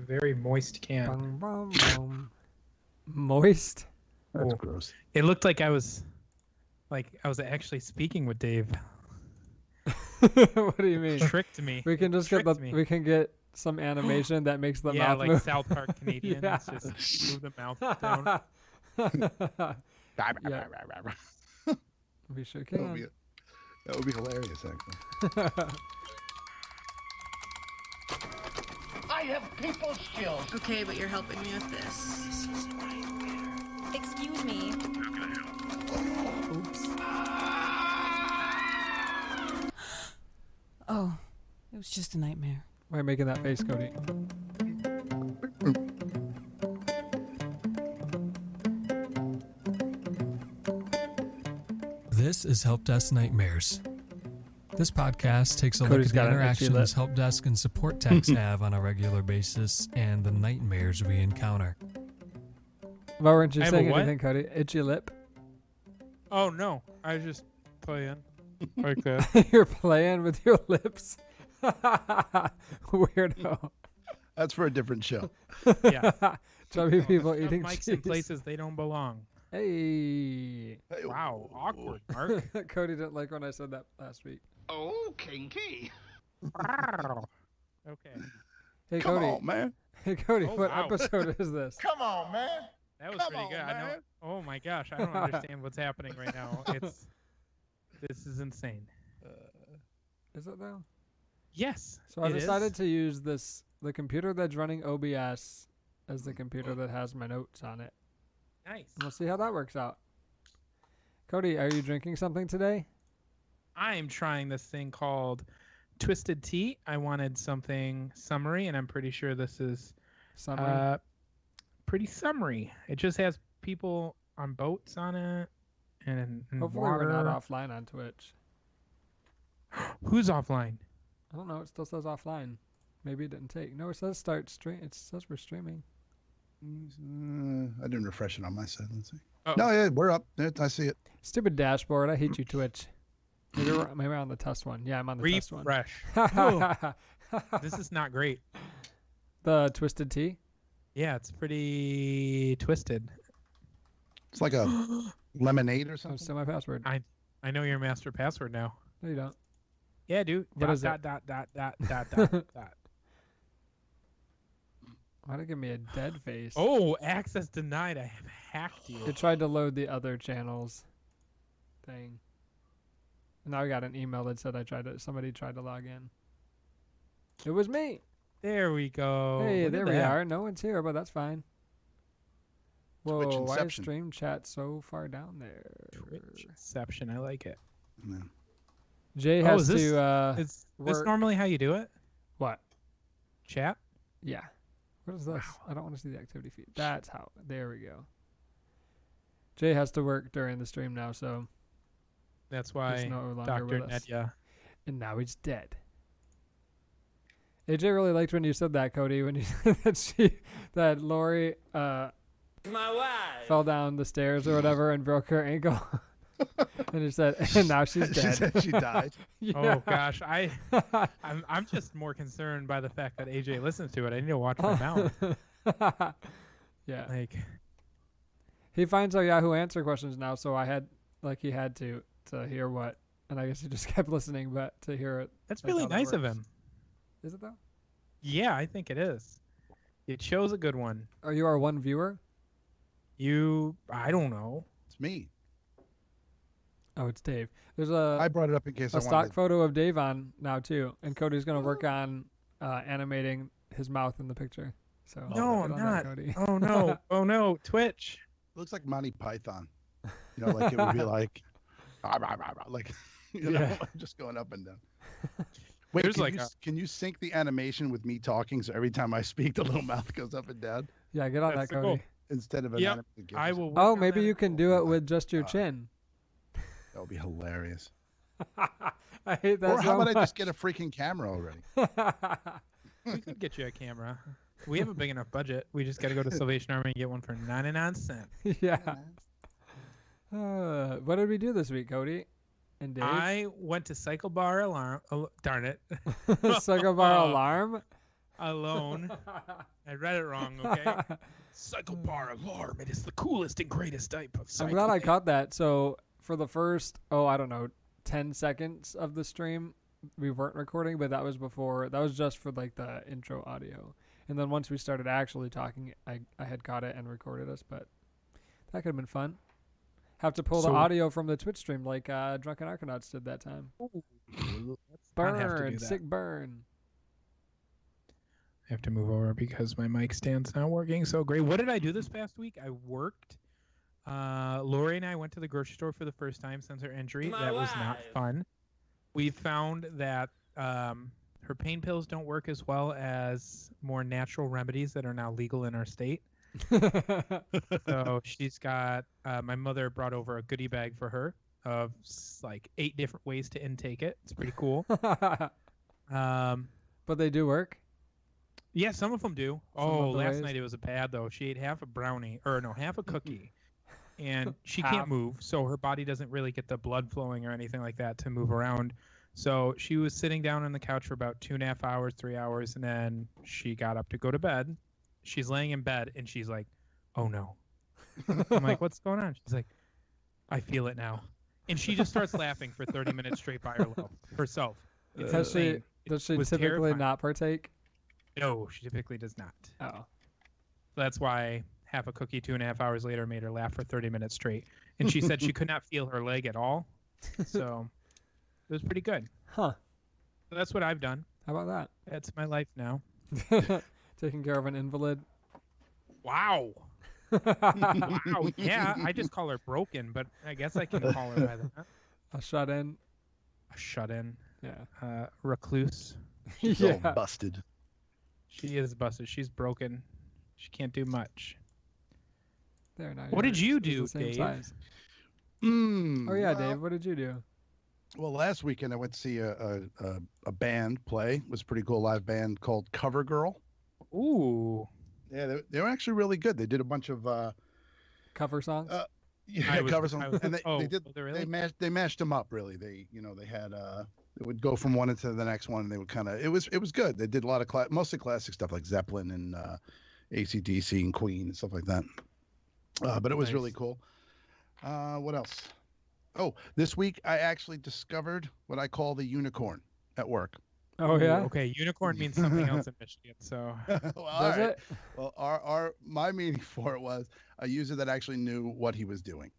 Very moist can. Bum, bum, bum. Moist? That's Oh. gross. It looked like I was actually speaking with Dave. What do you mean? Tricked me. We can It just get tricked me. we can get some animation that makes the Yeah, mouth like move. South Park Canadians Yeah. just move the mouth down. Yeah. We sure That would be, can. that would be hilarious, actually. I have people skills. Okay, but you're helping me with this. Excuse me. Oops. Oh, it was just a nightmare. Why are you making that face, Cody? This is Help Desk Nightmares. This podcast takes a Cody's look at got the an itchy interactions lip. help desk and support techs have on a regular basis and the nightmares we encounter. Why weren't you I have a saying what? anything, Cody? Itchy lip? Oh no, I was just playing like that. You're playing with your lips? Weirdo. That's for a different show. Yeah. Chubby people Shove eating mics cheese. in places they don't belong. Hey. Hey, Wow, awkward, Mark. Cody didn't like when I said that last week. Oh, kinky. Okay, Hey, Come Cody. on, man. Hey, Cody, Oh, what wow. episode is this? Come on, man. that was Come pretty on, good. I know. man. Oh my gosh, I don't understand what's happening right now. This is insane. Is it though? Yes. So I it decided is. to use the computer that's running OBS as the computer that has my notes on it. Nice. We'll see how that works out. Cody, are you drinking something today? I'm trying this thing called Twisted Tea. I wanted something summery, and I'm pretty sure this is Summary? pretty summery. It just has people on boats on it, and Hopefully water. we're not offline on Twitch. Who's offline? I don't know. It still says offline. Maybe it didn't take. No, it says start stream. It says we're streaming. I didn't refresh it on my side. Let's see. Oh. No, yeah, we're up. I see it. Stupid dashboard. I hate you, Twitch. Maybe we're on the test one. Yeah, I'm on the test one. Refresh. This is not great. The Twisted Tea? Yeah, it's pretty twisted. It's like a lemonade or Oh, something. still my password. I know your master password now. No, you don't. Yeah, dude. What is dot, it? dot, dot, dot, dot, dot, dot. Why'd it give me a dead face? Oh, access denied. I have hacked you. It tried to load the other channels thing. And now I got an email that said somebody tried to log in. It was me. There we go. Hey, Look there at we that. are. No one's here, but that's fine. Whoa, Twitch why is inception. stream chat so far down there? Twitchception. I like it. Yeah. Jay Oh, has is this- to Is this work. normally how you do it? What? Chat? Yeah. What is this? I don't want to see the activity feed. That's how. There we go. Jay has to work during the stream now, so That's he's why no longer Dr. with us. Nedya. And now he's dead. AJ really liked when you said that, Cody, when you said that Lori My wife. fell down the stairs or whatever and broke her ankle. And you said, and now she's She dead. said she died. Yeah. Oh gosh, I'm just more concerned by the fact that AJ listens to it. I need to watch my mouth. Yeah. Like, He finds our Yahoo Answer questions now, so he had to hear what, and I guess he just kept listening, but to hear it. that's Like really how that nice of works. him. Is it though? Yeah, I think it is. It shows a good one. Are you our one viewer? I don't know. It's me. Oh, it's Dave. There's I brought it up in case I a stock wanted. photo of Dave on now too, and Cody's gonna work on animating his mouth in the picture. So No, get I'm on that, not. Cody. Oh no. Oh no. Twitch. It looks like Monty Python. You know, like it would be like, like, you know, Yeah. just going up and down. Wait, There's can, like you, a- can you sync the animation with me talking so every time I speak, the little mouth goes up and down Yeah, get on That's that, the Cody. goal. instead of an Yep, animated GIF? I will. work Oh, on maybe that you as can well. do it with just your God. chin. That would be hilarious. I hate that Or how so about I just much. get a freaking camera already? We could get you a camera. We have a big enough budget. We just got to go to Salvation Army and get one for 99 cents. Yeah. What did we do this week, Cody? And Dave? I went to Cycle Bar Alarm. Oh, darn it. Cycle bar alarm? alone. I read it wrong, okay? Cycle bar alarm. It is the coolest and greatest type of I'm cycle. glad I caught that. So for the first, 10 seconds of the stream, we weren't recording, but that was just for like the intro audio. And then once we started actually talking, I had caught it and recorded us, but that could have been fun. Have to pull the audio from the Twitch stream like Drunken Arcanauts did that time. Burn, sick burn. I have to move over because my mic stand's not working so great. What did I do this past week? I worked. Lori and I went to the grocery store for the first time since her injury. That was not fun. We found that her pain pills don't work as well as more natural remedies that are now legal in our state. So she's got, my mother brought over a goodie bag for her of like 8 different ways to intake it. It's pretty cool. But they do work? Yeah, some of them do. Last night it was bad though. She ate half a cookie. And she can't move, so her body doesn't really get the blood flowing or anything like that to move around. So she was sitting down on the couch for about 2.5 hours, 3 hours, and then she got up to go to bed. She's laying in bed, and she's like, oh no. I'm like, what's going on? She's like, I feel it now. And she just starts laughing for 30 minutes straight by herself. Does she typically terrifying. not partake? No, she typically does not. Oh. So that's why half a cookie 2.5 hours later made her laugh for 30 minutes straight. And she said she could not feel her leg at all. So it was pretty good. Huh. So that's what I've done. How about that? That's my life now. Taking care of an invalid. Wow. Wow. Yeah, I just call her broken, but I guess I can call her by that. A shut-in. A shut-in. Yeah. Recluse. She's all busted. She is busted. She's broken. She can't do much. There, now what did you the do, same Dave? Size. Oh yeah, Dave. What did you do? Well, last weekend I went to see a band play. It was a pretty cool live band called Cover Girl. Ooh. Yeah, they were actually really good. They did a bunch of cover songs. Cover songs, and they did. Really? They mashed them up. Really, they had they would go from one into the next one, and they would kind of it was good. They did a lot of mostly classic stuff like Zeppelin and AC/DC and Queen and stuff like that. But it was really cool. What else? Oh, this week I actually discovered what I call the unicorn at work. Oh yeah. Okay, unicorn means something else in Michigan. So well, does it? Well, my meaning for it was a user that actually knew what he was doing.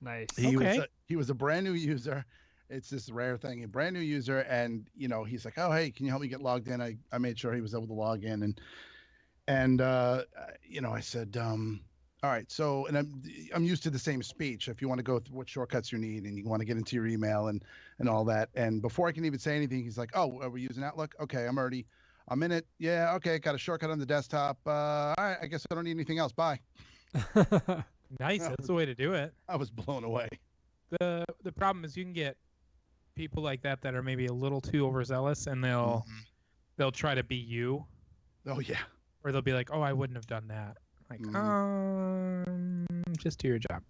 Nice. He was a brand new user. It's this rare thing, a brand new user, and he's like, oh hey, can you help me get logged in? I made sure he was able to log in, and I said, all right, so, and I'm used to the same speech. If you want to go through what shortcuts you need and you want to get into your email and all that. And before I can even say anything, he's like, oh, are we using Outlook? Okay, I'm in it. Yeah, okay, got a shortcut on the desktop. All right, I guess I don't need anything else. Bye. Nice, that's the way to do it. I was blown away. The problem is you can get people like that are maybe a little too overzealous, and they'll try to be you. Oh yeah. Or they'll be like, oh, I wouldn't have done that. Like, just do your job.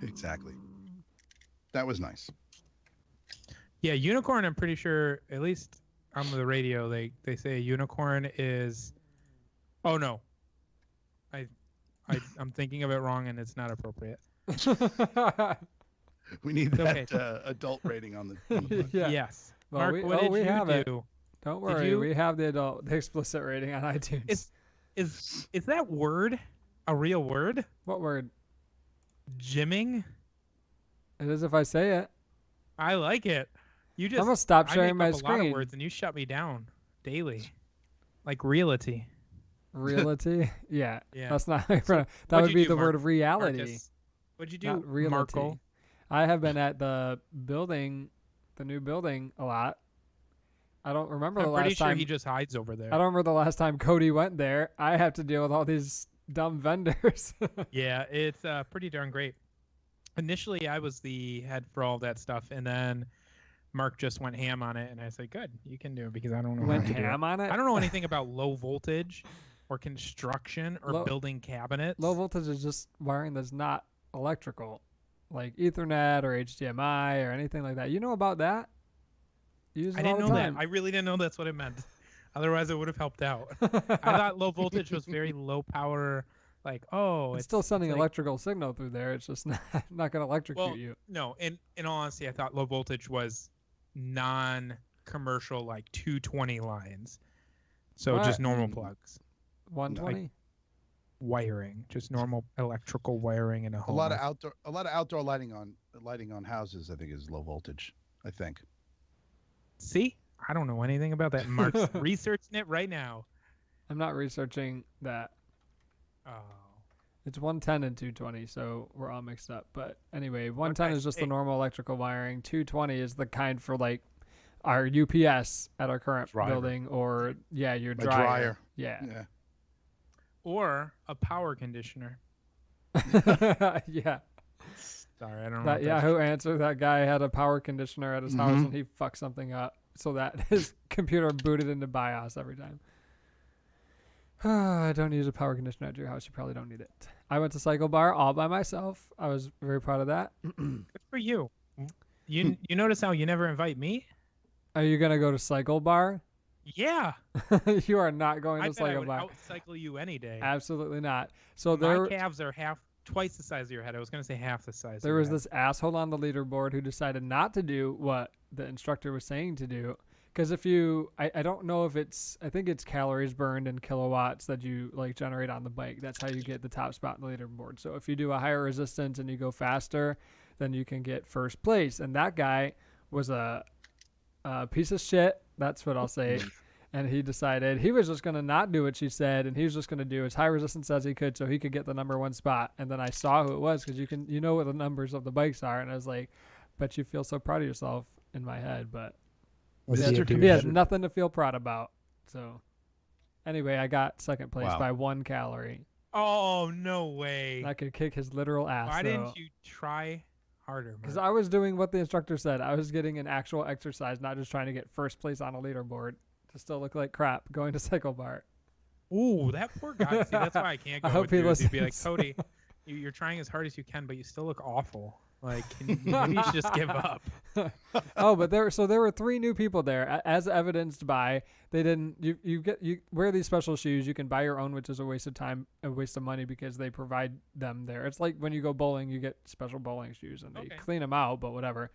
Exactly. That was nice. Yeah, unicorn, I'm pretty sure, at least on the radio, they say a unicorn is... Oh, no. I'm thinking of it wrong, and it's not appropriate. We need that adult rating on the yeah. Yes. Well, Mark, what did we you have do? It. Don't worry, we have the explicit rating on iTunes. Is that word a real word? What word? Gymming? It is if I say it. I like it. I'm gonna stop sharing my a lot of screen. words and you shut me down daily, like reality. Reality? Yeah. That's not. So that would be the Mark? word of reality. Marcus, what'd you do, reality. Marco? I have been at the new building a lot. I don't remember the last time. I'm pretty sure he just hides over there. I don't remember the last time Cody went there. I have to deal with all these dumb vendors. Yeah, it's pretty darn great. Initially, I was the head for all that stuff, and then Mark just went ham on it, and I said, good, you can do it because I don't know Went how to do ham on it? I don't know anything about low voltage or construction or building cabinets. Low voltage is just wiring that's not electrical, like Ethernet or HDMI or anything like that. You know about that? I didn't know that. I really didn't know that's what it meant. Otherwise, it would have helped out. I thought low voltage was very low power. Like, oh, It's still sending like, electrical signal through there. It's just not going to electrocute well, you. no. In all honesty, I thought low voltage was non-commercial, like 220 lines. So What? just normal plugs. 120? Wiring, just normal electrical wiring in a A home. lot of outdoor lighting on houses, I think, is low voltage. I think. See, I don't know anything about that. Mark's researching it right now. I'm not researching that. Oh, It's 110 and 220, so we're all mixed up. But anyway, 110 Okay, is just the hey. normal electrical wiring. 220 is the kind for like our UPS at our current Dryer. building, or your My dryer. dryer. Yeah. or a power conditioner. Yeah. Sorry, I don't know. That what Yahoo answer, that guy had a power conditioner at his house Mhm. and he fucked something up so that his computer booted into BIOS every time. I don't use a power conditioner at your house. You probably don't need it. I went to Cycle Bar all by myself. I was very proud of that. Good for you. You notice how you never invite me? Are you going to go to Cycle Bar? Yeah. You are not going I to bet I Cycle would Bar. outcycle you any day. Absolutely not. So My calves are twice the size of your head. I was going to say half the size. there of was your this asshole on the leaderboard who decided not to do what the instructor was saying to do. Because if you, I don't know if I think it's calories burned in kilowatts that you like generate on the bike. That's how you get the top spot in the leaderboard. So if you do a higher resistance and you go faster, then you can get first place. And that guy was a piece of shit. That's what I'll say. And he decided he was just going to not do what she said, and he was just going to do as high resistance as he could so he could get the number one spot. And then I saw who it was because you know what the numbers of the bikes are. And I was like, bet you feel so proud of yourself in my head. But he has nothing to feel proud about. So anyway, I got second place by 1 calorie. Oh, no way. And I could kick his literal ass. Why didn't you try harder? Because I was doing what the instructor said. I was getting an actual exercise, not just trying to get first place on a leaderboard to still look like crap going to Cycle Bar. Ooh, that poor guy. See, that's why I can't go I hope with he you. You'd be like, listens. Cody, you're trying as hard as you can, but you still look awful. Like, maybe you should just give up. Oh, but there were 3 new people there, as evidenced by they didn't. You wear these special shoes. You can buy your own, which is a waste of time, a waste of money because they provide them there. It's like when you go bowling, you get special bowling shoes and they clean them out, but whatever.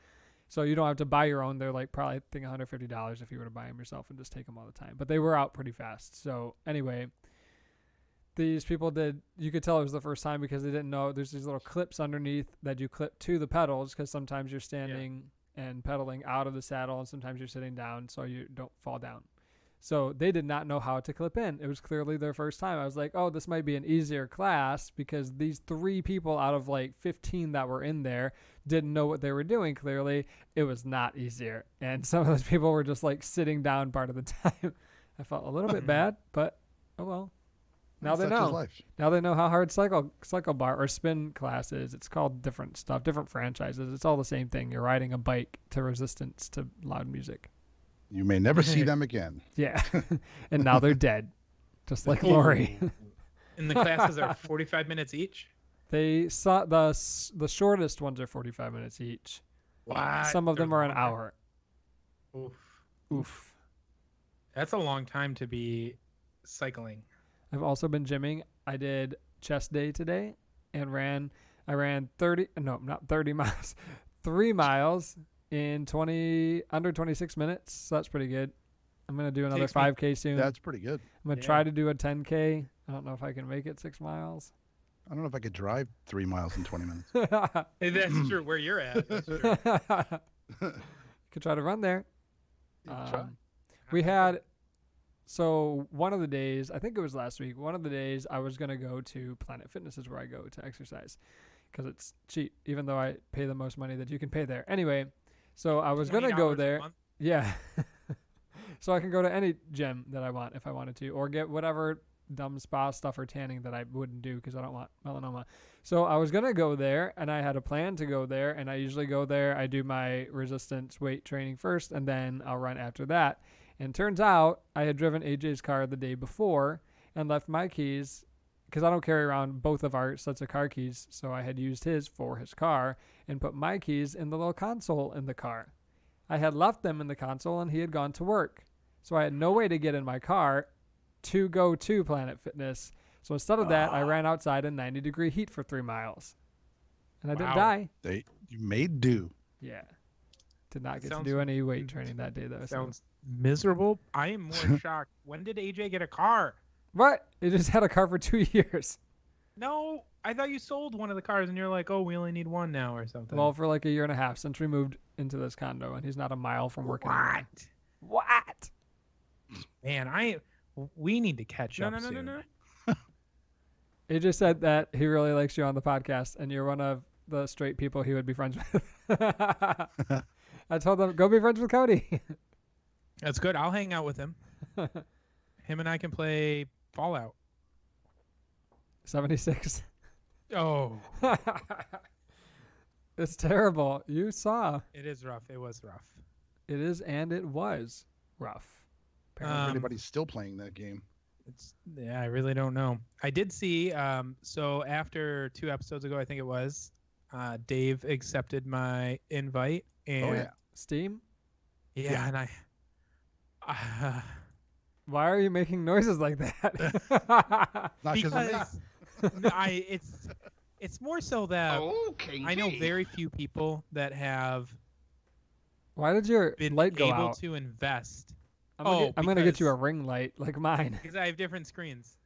So you don't have to buy your own. They're like probably I think $150 if you were to buy them yourself and just take them all the time. But they were out pretty fast. So anyway. These people you could tell it was the first time because they didn't know there's these little clips underneath that you clip to the pedals because sometimes you're standing and pedaling out of the saddle and sometimes you're sitting down so you don't fall down. So they did not know how to clip in. It was clearly their first time. I was like, oh, this might be an easier class because these 3 people out of like 15 that were in there didn't know what they were doing. Clearly, it was not easier. And some of those people were just like sitting down part of the time. I felt a little bit bad, but oh well. Now they know. Life. Now they know how hard cycle bar or spin class is. It's called different stuff, different franchises. It's all the same thing. You're riding a bike to resistance to loud music. You may never see them again. Yeah, and now they're dead, just like Lori. And the classes are 45 minutes each? They saw the shortest ones are 45 minutes each. What? Some of them There's are an longer? hour. Oof. That's a long time to be cycling. I've also been gymming. I did chest day today and I ran 3 miles, 3 miles in under 26 minutes. So that's pretty good. I'm going to do another 5K soon. That's pretty good. I'm going to try to do a 10K. I don't know if I can make it 6 miles. I don't know if I could drive 3 miles in 20 minutes. Hey, that's true. Where you're at. That's true. Could try to run there. Try. We had, so one of the days, I think it was last week, one of the days I was going to go to Planet Fitness is where I go to exercise because it's cheap, even though I pay the most money that you can pay there. Anyway, so I was going to go $20 a there. month? Yeah. So I can go to any gym that I want if I wanted to, or get whatever dumb spa stuff or tanning that I wouldn't do because I don't want melanoma. So I was going to go there and I had a plan to go there, and I usually go there. I do my resistance weight training first and then I'll run after that. And turns out I had driven AJ's car the day before and left my keys because I don't carry around both of our sets of car keys. So I had used his for his car and put my keys in the little console in the car. I had left them in the console and he had gone to work. So I had no way to get in my car to go to Planet Fitness. So instead of that, I ran outside in 90-degree heat for 3 miles. And I didn't die. You made do. Yeah. Did not get to Sounds- do any weight training that day, though. So. Sounds miserable. I am more shocked. When did AJ get a car? What? It just had a car for 2 years. No, I thought you sold one of the cars and you're like, oh, we only need one now or something. Well, for like a year and a half since we moved into this condo, and he's not a mile from working. What? Man, we need to catch up No. soon. He just said that he really likes you on the podcast, and you're one of the straight people he would be friends with. I told him, go be friends with Cody. That's good. I'll hang out with him. Him and I can play Fallout. 76. Oh, It's terrible. You saw. it is rough. It was rough. It is, and it was rough. Anybody's still playing that game. I really don't know. I did see. So after 2 episodes ago, I think it was, Dave accepted my invite, and Steam? yeah, and Why are you making noises like that? Not because of me. it's more so that Oh, kinky. I know very few people that have Why did your been light go able out? to invest. I'm gonna get you a because- ring light like mine. Because I have different screens.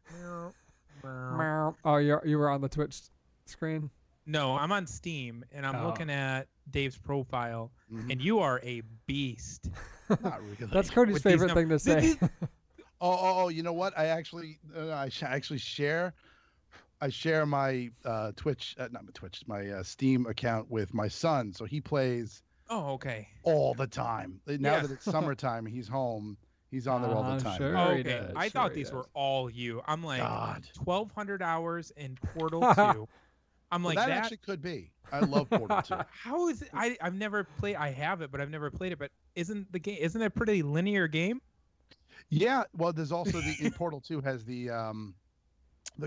Oh, you were on the Twitch screen. No, I'm on Steam and I'm Oh. looking at Dave's profile, Mhm. and you are a beast. Not really. That's Cody's With these favorite thing to say. Oh, you know what? I actually share. I share my Twitch, not my Twitch, my Steam account with my son, so he plays Oh, okay. all the time. Now Yeah. that it's summertime, he's home. He's on there all the time. Sure. Oh, he okay. does, I sure thought he these does. were all you. I'm like God. 1,200 hours in Portal 2. I'm Well, like that actually could be. I love Portal 2. How is it? I've never played. I have it, but I've never played it. But isn't it a pretty linear game? Yeah. Well, there's also in Portal 2 has the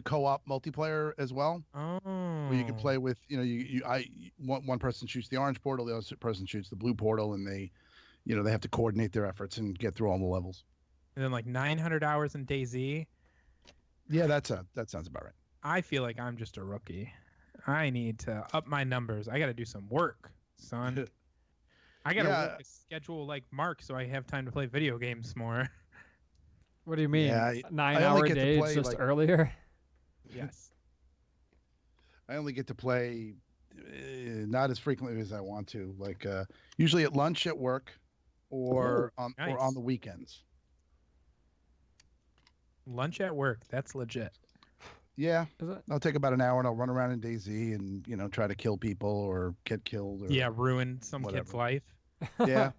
co-op multiplayer as well, Oh. where you can play with one person shoots the orange portal, the other person shoots the blue portal, and they have to coordinate their efforts and get through all the levels. And then like 900 hours in DayZ. Yeah, that sounds about right. I feel like I'm just a rookie. I need to up my numbers. I got to do some work, son. I got to work a schedule like Mark so I have time to play video games more. What do you mean? Yeah, 9 I hour only get to days play, just like- earlier? Yes. I only get to play not as frequently as I want to. Like usually at lunch at work, or on nice. the weekends. Lunch at work. That's legit. Yeah, Is it? I'll take about an hour and I'll run around in DayZ and try to kill people or get killed. Or, Yeah, ruin some kid's whatever. life. yeah.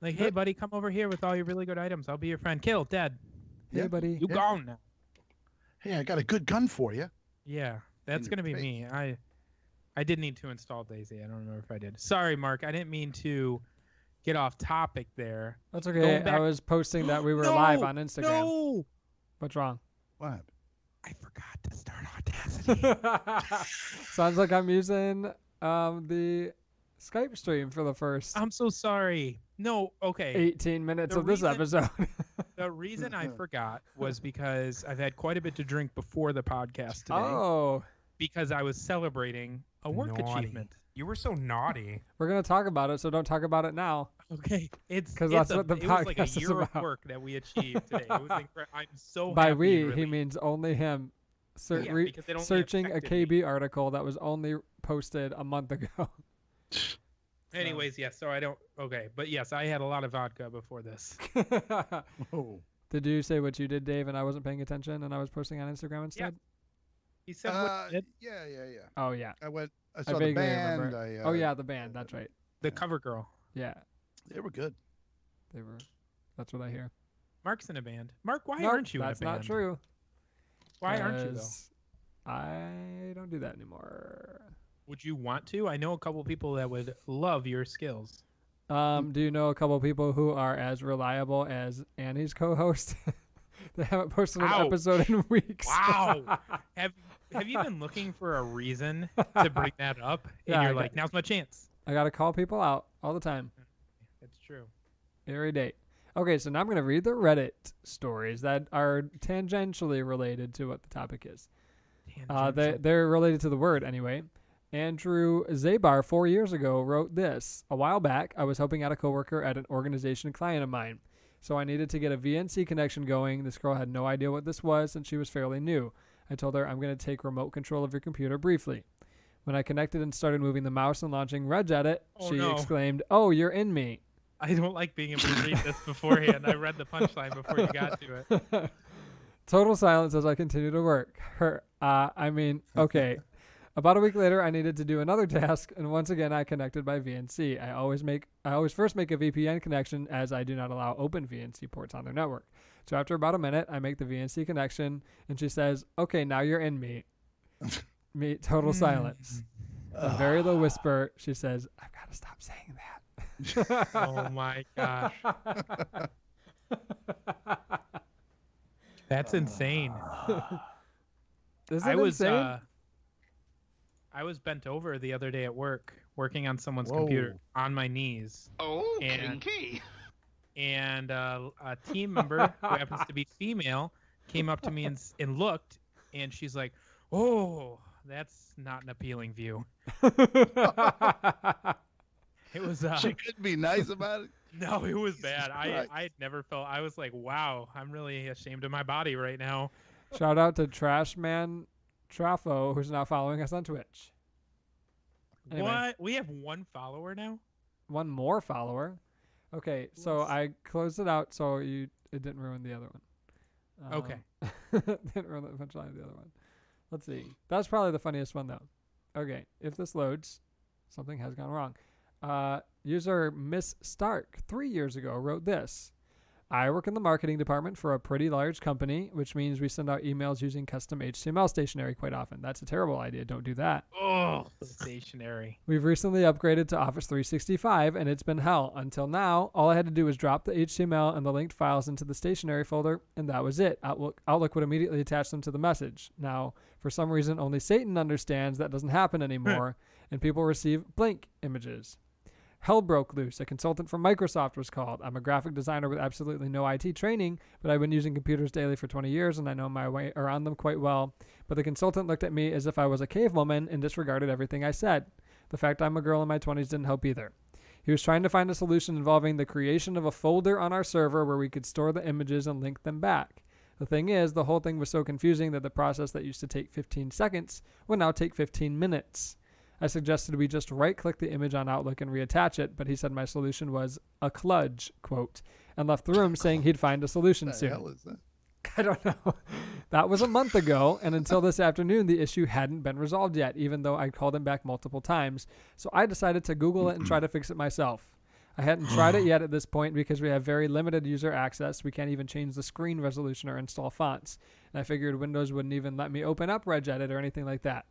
Like, hey, buddy, come over here with all your really good items. I'll be your friend. Kill, dead. Hey, Yeah. buddy. You Yeah. gone now. Hey, I got a good gun for you. Yeah, that's your gonna be face. me. I did need to install DayZ. I don't remember if I did. Sorry, Mark. I didn't mean to get off topic there. That's okay. Going back- I was posting that we were No, live on Instagram. No, What's wrong? What happened? I forgot to start Audacity. Sounds like I'm using the Skype stream for the first I'm so sorry. No, okay. 18 minutes The of this reason- episode. The reason I forgot was because I've had quite a bit to drink before the podcast today. Oh, Because I was celebrating a work Naughty. achievement. You were so naughty. we're going to talk about it, so don't talk about it now. Okay, it's 'Cause it's that's what the it was like a podcast is year of about. work that we achieved today. It was I'm so By happy we, to he really- means only him. Yeah, because it only Searching a affected KB article that was only posted a month ago. Anyways, yes. So I don't. Okay, but yes, I had a lot of vodka before this. Oh. Did you say what you did, Dave, and I wasn't paying attention and I was posting on Instagram instead? He said what he did. Yeah. Oh, yeah. I saw the vaguely band. remember. Oh, yeah, the band. That's right. The cover girl. Yeah, They were good. they were. That's what I hear. Mark's in a band. Mark, why Nope, aren't you that's in a band? not true. Why aren't you though? 'cause I don't do that anymore. Would you want to? I know a couple people that would love your skills. Do you know a couple people who are as reliable as Annie's co-host? They haven't posted an Ouch. episode in weeks. Wow. Have you been looking for a reason to bring that up? And Yeah, I you're got- like, now's my chance. I gotta call people out all the time, That's true. every day. Okay, so now I'm going to read the Reddit stories that are tangentially related to what the topic is. They're related to the word anyway. Andrew Zabar 4 years ago wrote this. A while back, I was helping out a coworker at an organization client of mine. So I needed to get a VNC connection going. This girl had no idea what this was, and she was fairly new. I told her, I'm going to take remote control of your computer briefly. When I connected and started moving the mouse and launching Regedit, she exclaimed, "Oh, you're in me." I don't like being able to read this beforehand. I read the punchline before you got to it. Total silence as I continue to work. Okay. About a week later, I needed to do another task, and once again, I connected by VNC. I always first make a VPN connection, as I do not allow open VNC ports on their network. So after about a minute, I make the VNC connection, and she says, "Okay, now you're in me." Total silence. A very low whisper. She says, "I've got to stop saying that." Oh my gosh. That's insane. Isn't it insane? I was bent over the other day at work, working on someone's computer on my knees. Oh, kinky. And a team member who happens to be female came up to me and looked, and she's like, "Oh, that's not an appealing view." It was. She could be nice about it. No, it was bad. I had never felt. I was like, wow, I'm really ashamed of my body right now. Shout out to Trashman Trafo, who's now following us on Twitch. Anyway, What? We have one follower now? one more follower. Okay, so I closed it out so it didn't ruin the other one. Okay. Didn't ruin the punchline of the other one. Let's see. That's probably the funniest one though. Okay, if this loads, something has gone wrong. User Miss Stark 3 years ago wrote this. I work in the marketing department for a pretty large company, which means we send out emails using custom HTML stationery quite often. That's a terrible idea. Don't do that. Oh, stationary. We've recently upgraded to Office 365, and it's been hell. Until now, all I had to do was drop the HTML and the linked files into the stationery folder, and that was it. Outlook would immediately attach them to the message. Now, for some reason, only Satan understands that doesn't happen anymore, and people receive blank images. Hell broke loose. A consultant from Microsoft was called. I'm a graphic designer with absolutely no IT training, but I've been using computers daily for 20 years, and I know my way around them quite well. But the consultant looked at me as if I was a cavewoman and disregarded everything I said. The fact I'm a girl in my 20s didn't help either. He was trying to find a solution involving the creation of a folder on our server where we could store the images and link them back. The thing is, the whole thing was so confusing that the process that used to take 15 seconds would now take 15 minutes. I suggested we just right-click the image on Outlook and reattach it, but he said my solution was a kludge, quote, and left the room saying he'd find a solution soon. What the hell is that? I don't know. That was a month ago, and until this afternoon, the issue hadn't been resolved yet, even though I'd called him back multiple times. So I decided to Google it and try to fix it myself. I hadn't tried it yet at this point because we have very limited user access. We can't even change the screen resolution or install fonts. And I figured Windows wouldn't even let me open up Regedit or anything like that.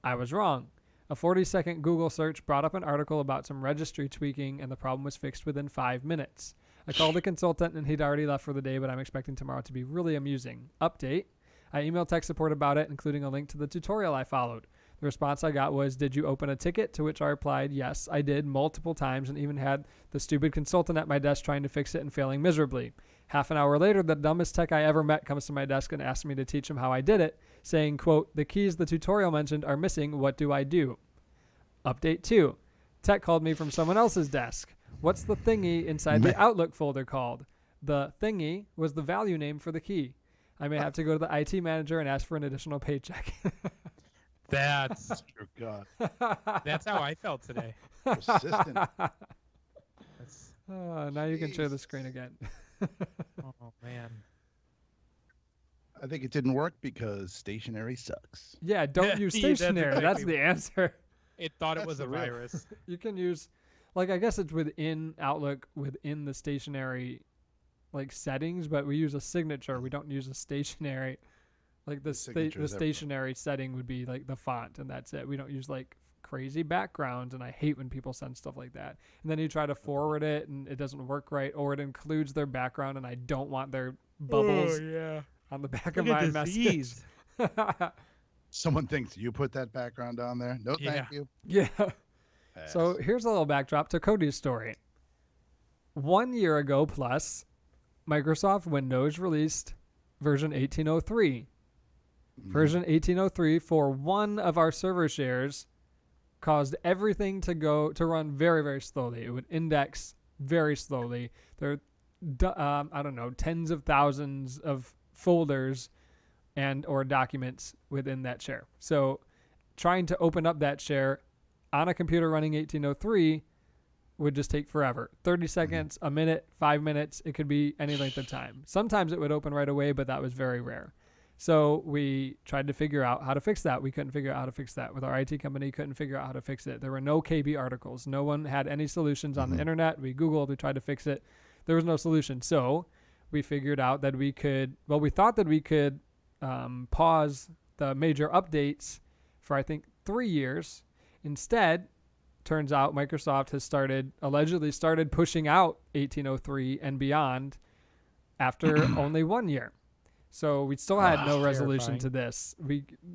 I was wrong. A 40-second Google search brought up an article about some registry tweaking, and the problem was fixed within 5 minutes. I called the consultant, and he'd already left for the day, but I'm expecting tomorrow to be really amusing. Update. I emailed tech support about it, including a link to the tutorial I followed. The response I got was, "Did you open a ticket?" To which I replied, "Yes, I did," multiple times, and even had the stupid consultant at my desk trying to fix it and failing miserably. Half an hour later, the dumbest tech I ever met comes to my desk and asks me to teach him how I did it, saying, quote, "The keys the tutorial mentioned are missing. What do I do?" Update 2. Tech called me from someone else's desk. What's the thingy inside the Outlook folder called? The thingy was the value name for the key. I may have to go to the IT manager and ask for an additional paycheck. That's Dear God. that's how I felt today. Persistent. Now you can share the screen again. Oh man. I think it didn't work because stationery sucks. Yeah, don't use That's stationary. That's exactly the answer. It thought it That's was a the real- virus. You can use, like, I guess it's within Outlook, within the stationary, like, settings, but we use a signature. We don't use a stationary. Like, the signature's stationary setting would be, like, the font, and that's it. We don't use, like, crazy backgrounds, and I hate when people send stuff like that. And then you try to forward it, and it doesn't work right, or it includes their background, and I don't want their bubbles on the back of my message. Someone thinks you put that background on there. No, thank you. Yeah. Pass. So here's a little backdrop to Cody's story. 1 year ago plus, Microsoft Windows released version 1803. Version 1803 for one of our server shares caused everything to run very, very slowly. It would index very slowly. There are, I don't know, tens of thousands of folders and or documents within that share. So trying to open up that share on a computer running 1803 would just take forever. 30 seconds, a minute, 5 minutes. It could be any length of time. Sometimes it would open right away, but that was very rare. So we tried to figure out how to fix that. We couldn't figure out how to fix that. With our IT company, couldn't figure out how to fix it. There were no KB articles. No one had any solutions on the internet. We Googled, we tried to fix it. There was no solution. So we figured out that we thought that we could pause the major updates for, I think, 3 years. Instead, turns out Microsoft has allegedly started pushing out 1803 and beyond after only 1 year. So we still had no resolution to this.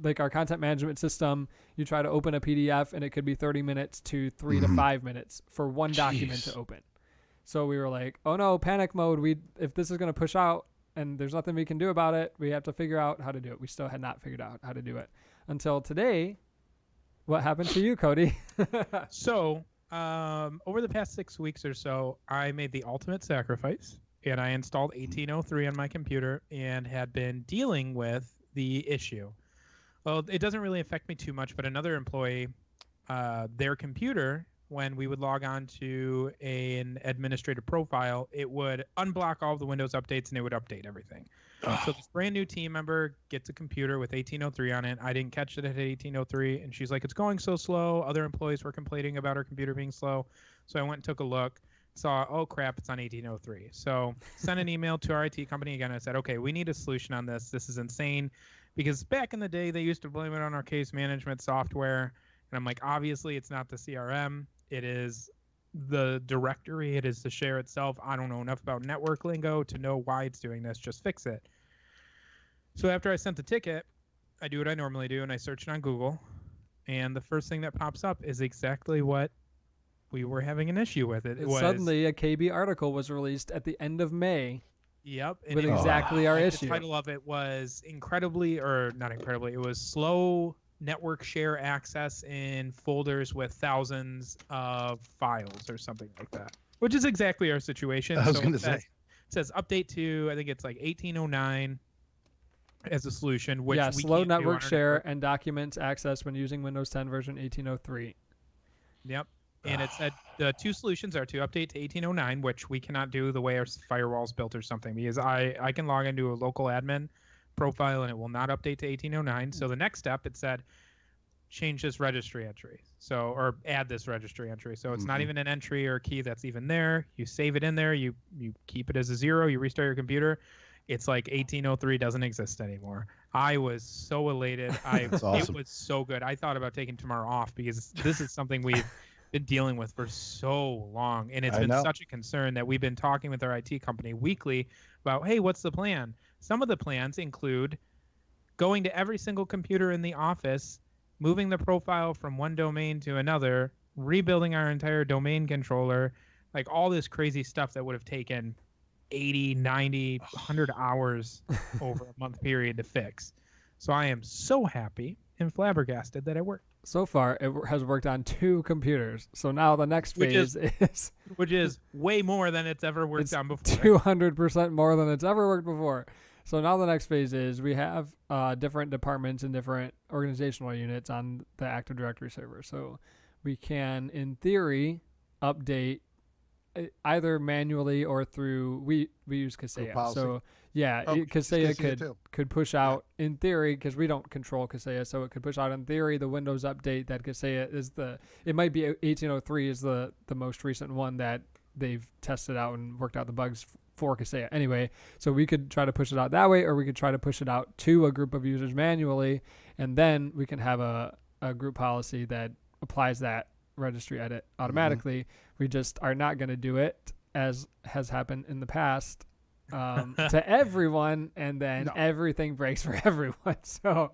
Like our content management system, you try to open a PDF and it could be 30 minutes to 3 to 5 minutes for one document to open. So we were like, oh no, panic mode. If this is going to push out and there's nothing we can do about it, we have to figure out how to do it. We still had not figured out how to do it until today. What happened to you, Cody? So over the past 6 weeks or so, I made the ultimate sacrifice. And I installed 1803 on my computer and had been dealing with the issue. Well, it doesn't really affect me too much, but another employee, their computer, when we would log on to an administrator profile, it would unblock all of the Windows updates and it would update everything. So this brand new team member gets a computer with 1803 on it. I didn't catch it at 1803, and she's like, it's going so slow. Other employees were complaining about her computer being slow. So I went and took a look. Saw, oh crap, it's on 1803. So sent an email to our IT company again. I said, okay, we need a solution on this. This is insane. Because back in the day, they used to blame it on our case management software. And I'm like, obviously, it's not the CRM. It is the directory. It is the share itself. I don't know enough about network lingo to know why it's doing this. Just fix it. So after I sent the ticket, I do what I normally do, and I search it on Google. And the first thing that pops up is exactly what we were having an issue with it. Suddenly, a KB article was released at the end of May. Yep. And with exactly our issue. The title of it was it was slow network share access in folders with thousands of files or something like that, which is exactly our situation. I was going to say. It says update to, I think it's like 1809 as a solution. Which we slow can't network do on share our network. and documents access when using Windows 10 version 1803. Yep. And it said the two solutions are to update to 1809, which we cannot do the way our firewall's built or something, because I can log into a local admin profile and it will not update to 1809. So the next step, it said, change this registry entry. So, or add this registry entry. So it's not even an entry or key that's even there. You save it in there. You keep it as a 0. You restart your computer. It's like 1803 doesn't exist anymore. I was so elated. That's awesome. It was so good. I thought about taking tomorrow off because this is something we've been dealing with for so long, and it's been such a concern that we've been talking with our IT company weekly about, hey, what's the plan? Some of the plans include going to every single computer in the office, moving the profile from one domain to another, rebuilding our entire domain controller, like all this crazy stuff that would have taken 80, 90, 100 hours over a month period to fix. So I am so happy and flabbergasted that it worked. So far, it has worked on 2 computers. So now the next phase is which is way more than it's ever worked on before. 200% more than it's ever worked before. So now the next phase is we have different departments and different organizational units on the Active Directory server. So we can, in theory, update either manually or through we use Kaseya. So yeah, Kaseya could push out in theory, because we don't control Kaseya, so it could push out in theory the Windows update that Kaseya is it might be 1803 is the most recent one that they've tested out and worked out the bugs for Kaseya. Anyway, so we could try to push it out that way, or we could try to push it out to a group of users manually, and then we can have a group policy that applies that registry edit automatically. We just are not going to do it, as has happened in the past, to everyone, and then everything breaks for everyone. So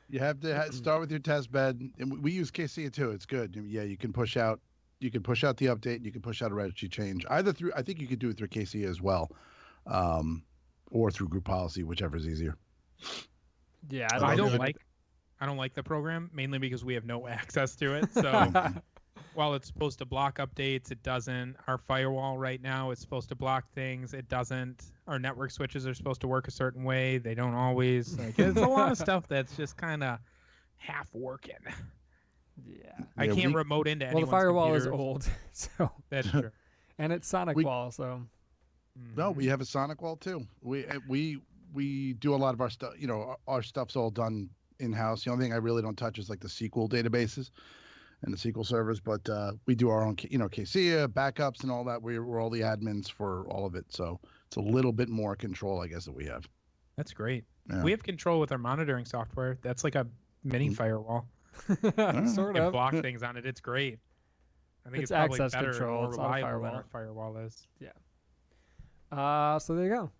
you have to start with your test bed, and we use Kaseya too. It's good. Yeah, you can push out the update. You can push out a registry change either through. I think you could do it through Kaseya as well. or through group policy, whichever is easier. Yeah, I do don't it. like the program mainly because we have no access to it. So while it's supposed to block updates, it doesn't. Our firewall right now is supposed to block things. It doesn't. Our network switches are supposed to work a certain way. They don't always. Like, it's a lot of stuff that's just kind of half working. Yeah. I can't remote into Well, anyone's the firewall computers. is old, so That's true. and it's Sonic Wall, so. No, we have a Sonic Wall too. We do a lot of our stuff. You know, our stuff's all done in house. The only thing I really don't touch is like the SQL databases and the SQL servers. But we do our own, KCA backups and all that. We're all the admins for all of it. So it's a little bit more control, I guess, that we have. That's great. Yeah. We have control with our monitoring software. That's like a mini firewall. Sort You can of. block things on it. It's great. I think It's it's probably access better control. and more It's not a reliable than firewall. our firewall is. So there you go.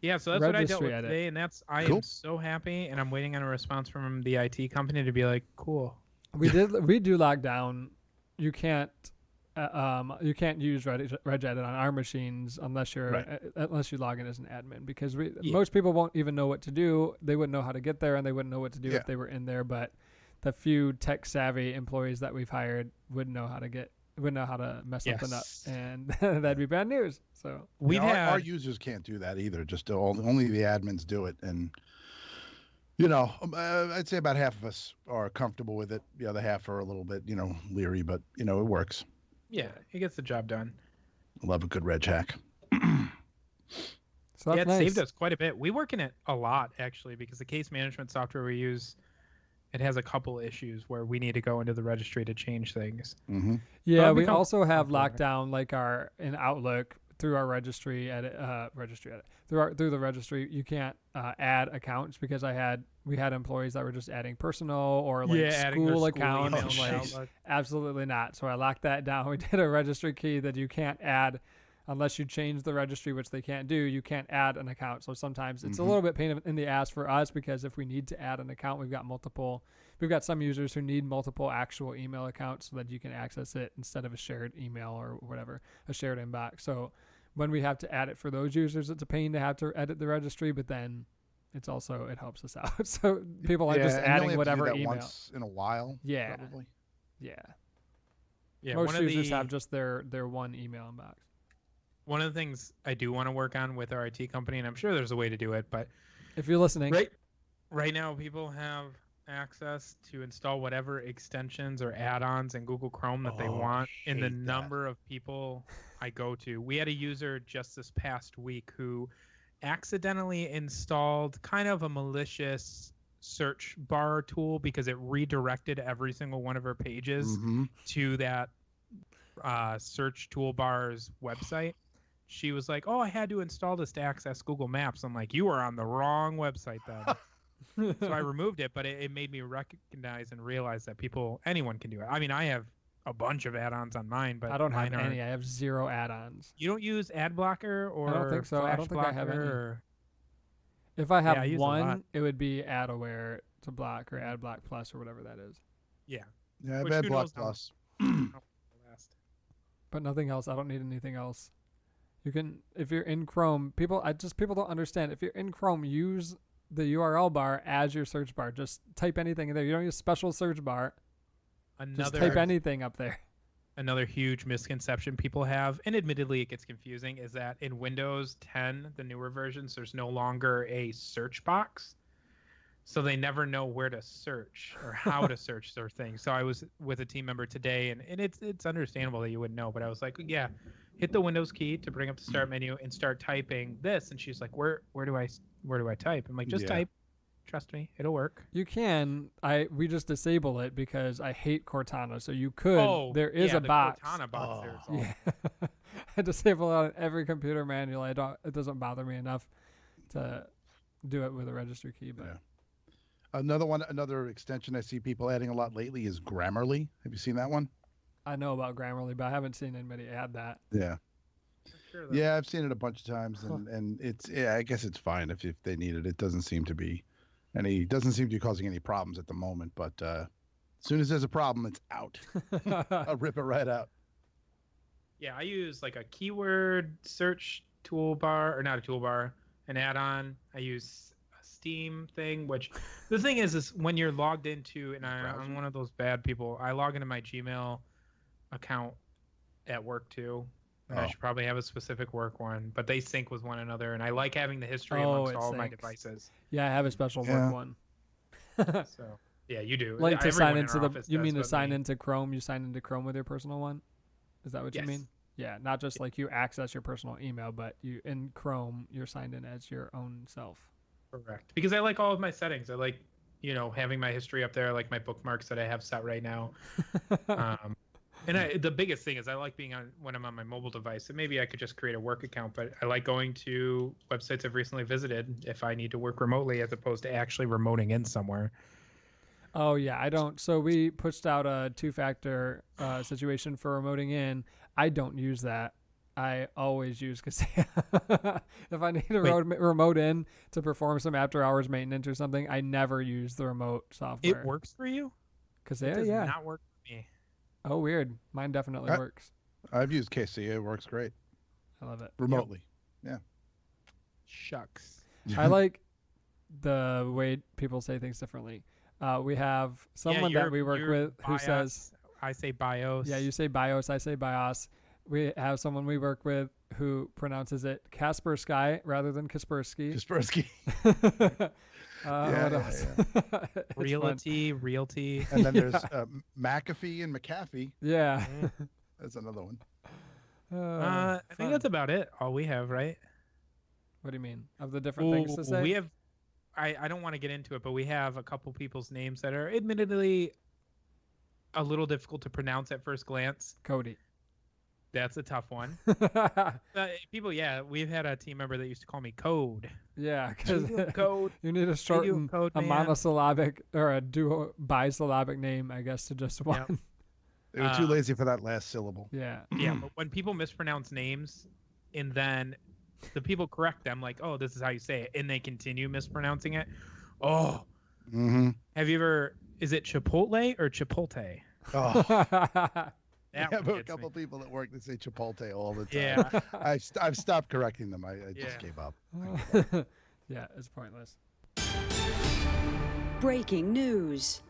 Yeah, so that's what I dealt Registry with edit. today, and I Cool. am so happy, and I'm waiting on a response from the IT company to be like, cool. We do lock down. You can't use Regedit on our machines unless unless you log in as an admin, because most people won't even know what to do. They wouldn't know how to get there, and they wouldn't know what to do if they were in there. But the few tech savvy employees that we've hired would know how to mess something up, and that'd be bad news. So our users can't do that either. Just only the admins do it, and I'd say about half of us are comfortable with it. The other half are a little bit, leery, but it works. Yeah, it gets the job done. Love a good reg hack. So it nice. saved us quite a bit. We work in it a lot, actually, because the case management software we use, it has a couple issues where we need to go into the registry to change things. Mm-hmm. Yeah, So we become also have comfortable. lockdown like in Outlook through our registry through the registry. You can't add accounts because we had employees that were just adding personal or like adding their school school accounts. email And to like, Outlook. absolutely not. So I locked that down. We did a registry key that you can't add unless you change the registry, which they can't do. You can't add an account. So sometimes it's a little bit pain in the ass for us, because if we need to add an account, we've got some users who need multiple actual email accounts so that you can access it instead of a shared email or whatever, a shared inbox. So when we have to add it for those users, it's a pain to have to edit the registry, but then it helps us out. So people are just and you only adding have whatever to do that email. once in a while. Yeah. Probably. Yeah. Yeah, Most users have just their one email inbox. One of the things I do want to work on with our IT company, and I'm sure there's a way to do it, but If you're listening, right now people have access to install whatever extensions or add-ons in Google Chrome that they want. In the number of people I go to, we had a user just this past week who accidentally installed kind of a malicious search bar tool because it redirected every single one of her pages to that search toolbar's website. She was like, "Oh, I had to install this to access Google Maps." I'm like, "You were on the wrong website then." So I removed it, but it made me recognize and realize that anyone can do it. I mean, I have a bunch of add-ons on mine, but I don't have mine any. I have 0 add-ons. You don't use ad blocker or I don't think so. I Flash don't think I have any. Blocker If I have I use a lot. one, it would be AdAware to block or AdBlock Plus or whatever that is. Yeah. Yeah, Which bad who block knows how- plus. last. But nothing else. I don't need anything else. You can, if you're in Chrome, people don't understand. If you're in Chrome, use the URL bar as your search bar. Just type anything in there. You don't use a special search bar. Just type anything up there. Another huge misconception people have, and admittedly it gets confusing, is that in Windows 10, the newer versions, there's no longer a search box. So they never know where to search or how to search their things. So I was with a team member today, and it's understandable that you wouldn't know, but I was like, yeah, hit the Windows key to bring up the start menu and start typing this. And she's like, where do I type? I'm like, just type. Trust me, it'll work. You can. We just disable it because I hate Cortana. So you could. There is a box. Cortana box there. So. Yeah. I disable it on every computer manually. It doesn't bother me enough to do it with a registry key. But Another extension I see people adding a lot lately is Grammarly. Have you seen that one? I know about Grammarly, but I haven't seen anybody add that. Yeah. Sure, Yeah, I've seen it a bunch of times, and it's I guess it's fine if they need it. It doesn't seem to be causing any problems at the moment. But as soon as there's a problem, it's out. I'll rip it right out. Yeah, I use like a keyword search toolbar, or not a toolbar, an add-on. I use a Steam thing, which the thing is when you're logged into, and I'm one of those bad people, I log into my Gmail account at work too. And I should probably have a specific work one, but they sync with one another, and I like having the history amongst all of my devices. Yeah, I have a special work one. So yeah, you do. Like to sign into the. You mean to sign me. into Chrome? You sign into Chrome with your personal one? Is that what you mean? Yeah, not just like you access your personal email, but you in Chrome you're signed in as your own self. Correct. Because I like all of my settings. I like, having my history up there. I like my bookmarks that I have set right now. And the biggest thing is I like being on when I'm on my mobile device. And maybe I could just create a work account, but I like going to websites I've recently visited if I need to work remotely as opposed to actually remoting in somewhere. Oh yeah, I don't. So we pushed out a 2-factor situation for remoting in. I don't use that. I always use Kaseya. If I need to remote in to perform some after hours maintenance or something, I never use the remote software. It works for you? Kaseya, it does not work for me. Oh, weird. Mine definitely works. I've used Kaseya. It works great. I love it. Remotely. Yep. Yeah. Shucks. I like the way people say things differently. We have someone that we work with who says... I say BIOS. Yeah, you say BIOS. I say BIOS. We have someone we work with who pronounces it Kaspersky rather than Kaspersky. Kaspersky. What else? Realty. And then there's McAfee and McAfee. Yeah. That's another one. I think that's about it. All we have, right? What do you mean? Of the different things to say? We have... I don't want to get into it, but we have a couple people's names that are admittedly a little difficult to pronounce at first glance. Cody. That's a tough one. People, we've had a team member that used to call me Code. Yeah, because Code. You need to shorten a monosyllabic or a duo bisyllabic name, I guess, to just one. Yep. They were too lazy for that last syllable. Yeah. Yeah, but when people mispronounce names and then the people correct them like, oh, this is how you say it, and they continue mispronouncing it. Oh. Mm-hmm. Have you ever... Is it Chipotle or Chipotle? Oh. I have a couple people at work that say Chipotle all the time. Yeah. I've stopped correcting them. I just gave up. Yeah, it's pointless. Breaking news.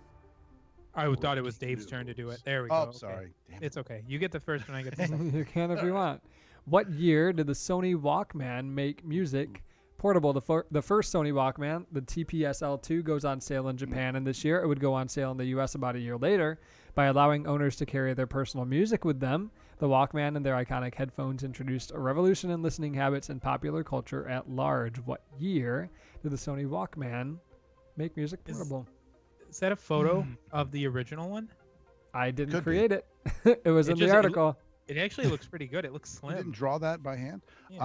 I thought it was Dave's turn to do it. There we go. Oh, okay. sorry. Damn It's okay. You get the first one. I get the second. You can if you want. What year did the Sony Walkman make music portable? The first Sony Walkman, the TPSL2, goes on sale in Japan, and this year it would go on sale in the U.S. about a year later. By allowing owners to carry their personal music with them, the Walkman and their iconic headphones introduced a revolution in listening habits and popular culture at large. What year did the Sony Walkman make music portable? Is that a photo of the original one? I didn't create it. It was in the article. It actually looks pretty good. It looks slim. You didn't draw that by hand? Yeah.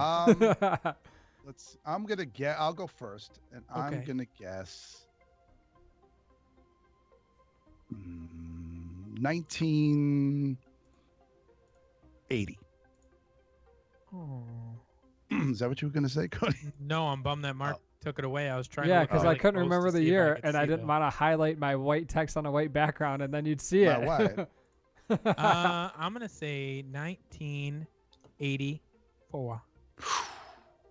I'll go first, and I'm gonna guess 1980. Oh. Is that what you were gonna say, Cody? No, I'm bummed that Mark took it away. I was trying. Yeah, because I couldn't remember the year, and I didn't want to highlight my white text on a white background, and then you'd see it. Why? I'm gonna say 1984.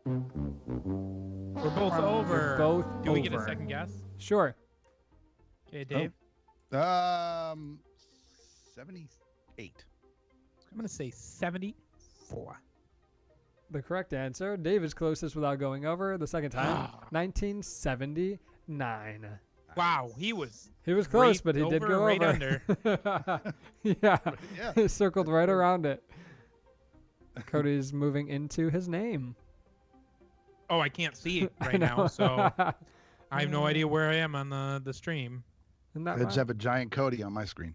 We're both over. Both Do we get a second guess? Sure. Okay, Dave. 78. I'm gonna say 74. The correct answer. Dave is closest without going over the second time. 1979. Wow, he was close, but he did go right over. Under. Yeah. He circled right around it. Cody's moving into his name. Oh, I can't see it right now, so I have no idea where I am on the stream. I just have a giant Cody on my screen.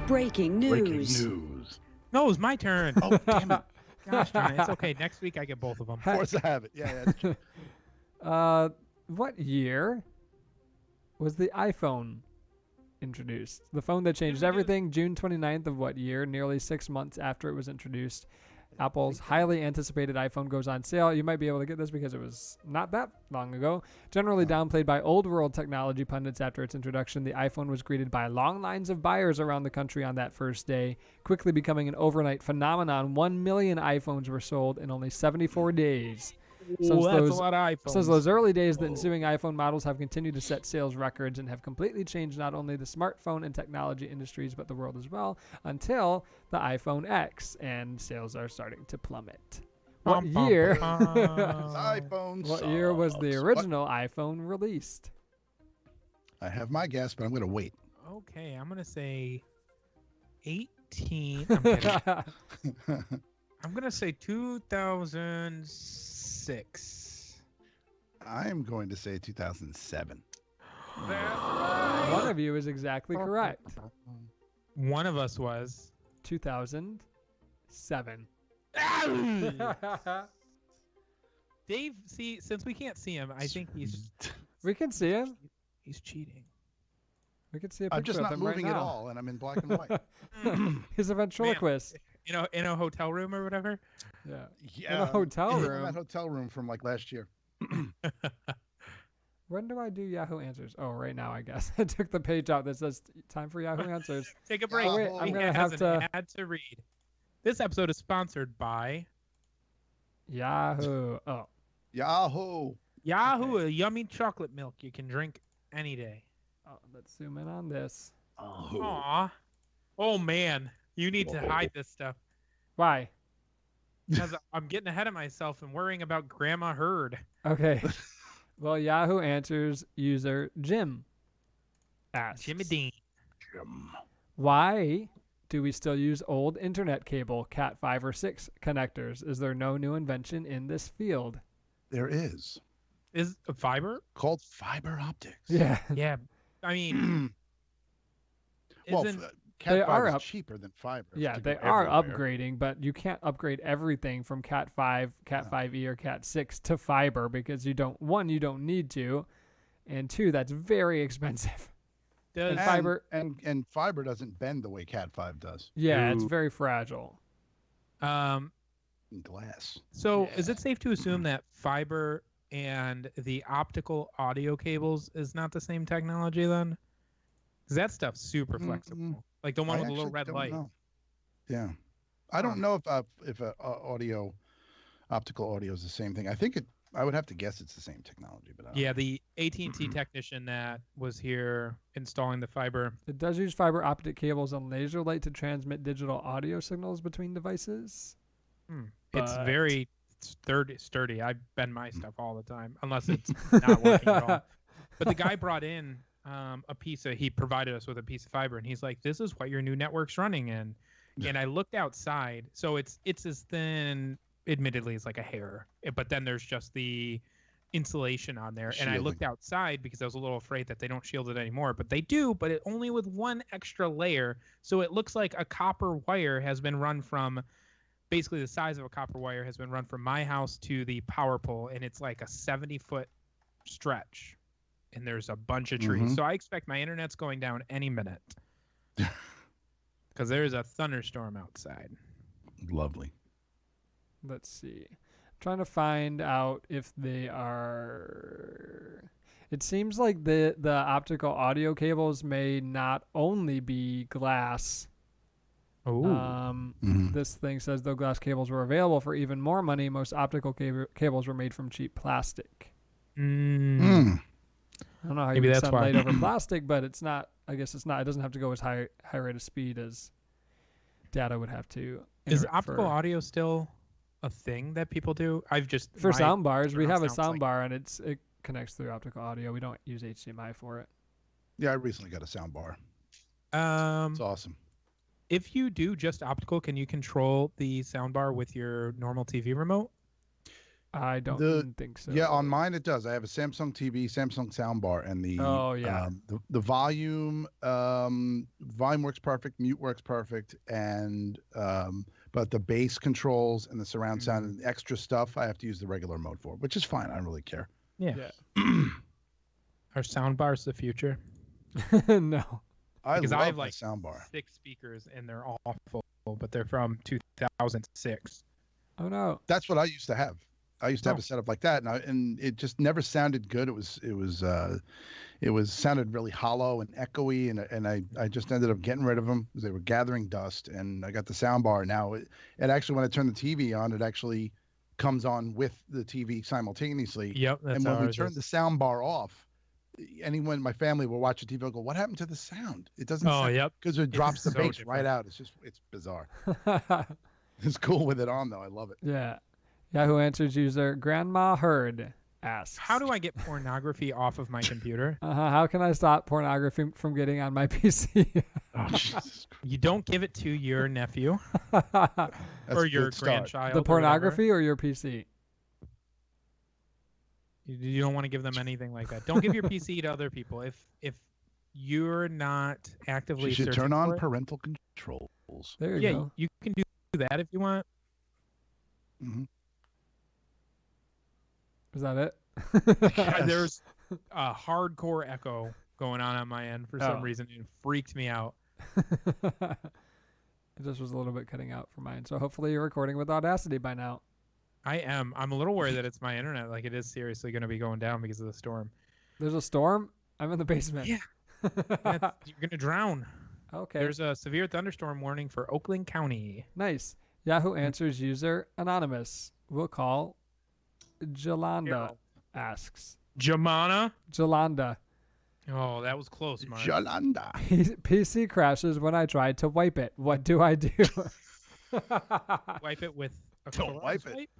Breaking news. No, it was my turn. Oh, damn it. Gosh darn it. It's okay. Next week I get both of them. Force a habit. Yeah, that's true. What year was the iPhone introduced? The phone that changed everything. June 29th of what year? Nearly 6 months after it was introduced. Apple's highly anticipated iPhone goes on sale. You might be able to get this because it was not that long ago. Generally downplayed by old world technology pundits after its introduction, the iPhone was greeted by long lines of buyers around the country on that first day, quickly becoming an overnight phenomenon. 1 million iPhones were sold in only 74 days. That's a lot of iPhones. Since those early days, the ensuing iPhone models have continued to set sales records and have completely changed not only the smartphone and technology industries, but the world as well, until the iPhone X, and sales are starting to plummet. What year? iPhone What year was the sucks. original iPhone released? I have my guess, but I'm going to wait. Okay, I'm gonna say 18. I'm kidding. I'm gonna say 2006. I am going to say 2007. One of you is exactly correct. One of us was. 2007. Dave, see, since we can't see him, I think We can see him. he's cheating. We can see a I'm picture just of not him right moving at now. all, and I'm in black and white. He's a ventriloquist. In a hotel room or whatever. Yeah. Yeah, In a hotel in room. that hotel room from like last year. When do I do Yahoo Answers? Oh, right now, I guess. I took the page out that says time for Yahoo Answers. Take a break. wait, I'm He gonna has have an to- ad to read. This episode is sponsored by Yahoo. Oh. Yahoo! Yahoo, a yummy chocolate milk you can drink any day. Oh, let's zoom in on this. Aw. Oh, man. You need to hide this stuff. Why? Because I'm getting ahead of myself and worrying about Grandma Heard. Okay. Well, Yahoo Answers user Jim asks, Jimmy Dean. why do we still use old internet cable, Cat 5 or 6 connectors? Is there no new invention in this field? There is. Is fiber? Called fiber optics. Yeah. Yeah. I mean, Well, isn't Cat They 5 are is up- cheaper than fiber. Yeah, to they go are everywhere. upgrading, but you can't upgrade everything from Cat 5, Cat 5e, or Cat 6 to fiber because you don't need to, and 2, that's very expensive. does And fiber- and fiber doesn't bend the way Cat 5 does. Yeah, it's Ooh. very fragile. In glass. So is it safe to assume that fiber and the optical audio cables is not the same technology then? Because that stuff's super flexible. Like the one I with the little actually red don't light. know. Yeah, I don't know if optical audio is the same thing. I think I would have to guess it's the same technology, but I don't Yeah, the AT&T technician that was here installing the fiber. It does use fiber optic cables and laser light to transmit digital audio signals between devices. It's But- very sturdy. I bend my stuff all the time, unless it's not working at all. But the guy brought in he provided us with a piece of fiber, and he's like, "This is what your new network's running in." And I looked outside, so it's as thin. Admittedly, it's like a hair, but then there's just the insulation on there. And I looked outside because I was a little afraid that they don't shield it anymore, but they do, but it only with one extra layer. So it looks like a copper wire has been run from. Basically, the size of a copper wire has been run from my house to the power pole, and it's like a 70-foot stretch. And there's a bunch of trees. So I expect my internet's going down any minute. Because there's a thunderstorm outside. Lovely. Let's see. I'm trying to find out if they are. It seems like the optical audio cables may not only be glass. This thing says though glass cables were available for even more money, most optical cables were made from cheap plastic. I don't know how Maybe you that's send why. light over plastic, but it's not. I guess it's not. It doesn't have to go as high rate of speed as data would have to. Is for optical audio still a thing that people do? for sound bars? We have a sounds sound like- bar, and it connects through optical audio. We don't use HDMI for it. Yeah, I recently got a sound bar. It's awesome. If you do just optical, can you control the soundbar with your normal TV remote? I don't think so. Yeah, on mine it does. I have a Samsung TV, Samsung soundbar, and the the volume works perfect, mute works perfect, and but the bass controls and the surround sound and the extra stuff I have to use the regular mode for, which is fine. I don't really care. Yeah. Are soundbars the future? No. Because love I have my like soundbar. 6 speakers and they're awful, but they're from 2006. Oh no. That's what I used to have. I used to have Oh. a setup like that, and it just never sounded good. It was sounded really hollow and echoey, and I just ended up getting rid of them because they were gathering dust. And I got the sound bar now. It actually, when I turn the TV on, it actually comes on with the TV simultaneously. Yep, that's And when how we ours turn is. the sound bar off, anyone in my family will watch the TV and go, "What happened to the sound? It doesn't Oh, sound," yep. because it drops the so bass right different. out. It's bizarre. It's cool with it on though. I love it. Yeah. Yahoo Answers user Grandma Herd asks, How do I get pornography off of my computer? how can I stop pornography from getting on my PC? Oh, Jesus. You don't give it to your nephew That's or a your good start. grandchild. The or whatever. pornography or your PC? You don't want to give them anything like that. Don't give your PC to other people. If you're not actively You should searching turn on for it, parental controls. There you yeah, go. you can do that if you want. Hmm. Is that it? Yes. There's a hardcore echo going on my end for some Oh. reason. It freaked me out. It just was a little bit cutting out for mine. So hopefully you're recording with Audacity by now. I am. I'm a little worried that it's my internet. Like it is seriously going to be going down because of the storm. There's a storm? I'm in the basement. Yeah. You're going to drown. Okay. There's a severe thunderstorm warning for Oakland County. Nice. Yahoo Answers user Anonymous. We'll call Jolanda Carol. asks. Jamana. Jolanda. Oh, that was close, Mark. Jolanda. PC crashes when I tried to wipe it. What do I do? Wipe it with a Don't Clorox wipe it. wipe?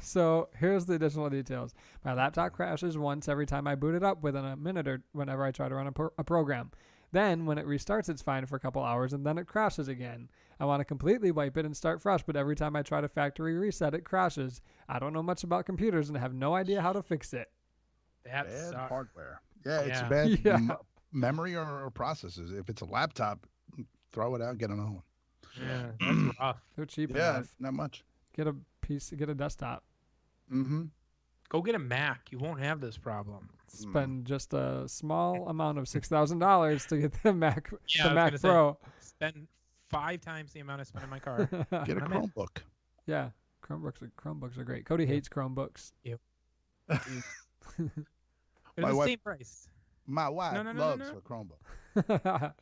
So here's the additional details. My laptop crashes once every time I boot it up within a minute or whenever I try to run a program. Then when it restarts, it's fine for a couple hours and then it crashes again. I want to completely wipe it and start fresh, but every time I try to factory reset, it crashes. I don't know much about computers and have no idea how to fix it. That Bad sucks. hardware. Yeah, it's Yeah. bad Yeah. memory or processors. If it's a laptop, throw it out, get another one. Yeah, that's rough. They're cheap Yeah, enough. not much. Get a PC, get a desktop. Mm-hmm. Go get a Mac. You won't have this problem. Spend just a small amount of $6,000 to get the Mac, Yeah, the I was Mac gonna say, Pro. Spend 5 times the amount I spent in my car. Get a I'm in. Chromebook. Yeah, Chromebooks are great. Cody hates Chromebooks. They're My the wife- same price. My wife No. loves her Chromebook.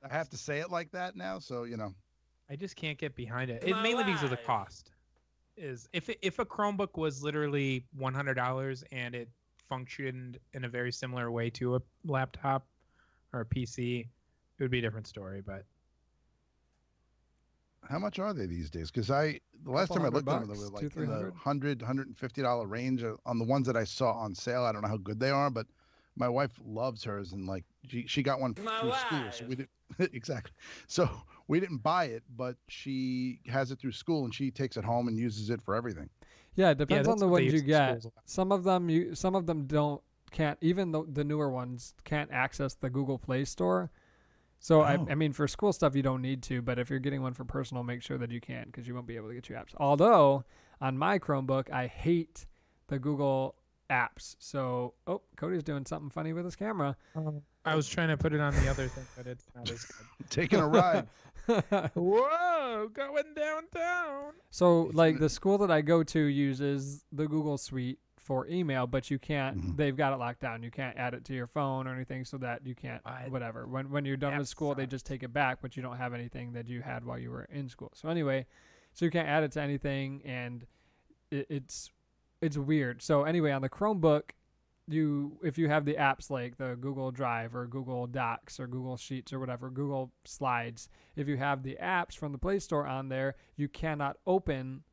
I have to say it like that now, so I just can't get behind it. It's mainly because of the cost. Is if a Chromebook was literally $100 and it functioned in a very similar way to a laptop or a PC, it would be a different story. But how much are they these days? Because the last time I looked at them, they were $200, like in the $200. $100, $150 range. On the ones that I saw on sale, I don't know how good they are, but my wife loves hers, and like she got one through school, so we didn't exactly. So we didn't buy it, but she has it through school, and she takes it home and uses it for everything. Yeah, it depends on that's the what they ones you use in get. schools a lot. Some of them can't. Even the newer ones can't access the Google Play Store. So Oh. I mean, for school stuff you don't need to, but if you're getting one for personal, make sure that you can, because you won't be able to get your apps. Although on my Chromebook, I hate the Google apps. So Cody's doing something funny with his camera. I was trying to put it on the other thing, but it's not as good. Taking a ride. Whoa, going downtown. So like the school that I go to uses the Google Suite for email, but you can't. Mhm. They've got it locked down. You can't add it to your phone or anything, so that you can't. Whatever. When you're done with That school, they sucks. just take it back, but you don't have anything that you had while you were in school. So anyway, so you can't add it to anything, and it's weird. So anyway, on the Chromebook, if you have the apps like the Google Drive or Google Docs or Google Sheets or whatever, Google Slides, if you have the apps from the Play Store on there, you cannot open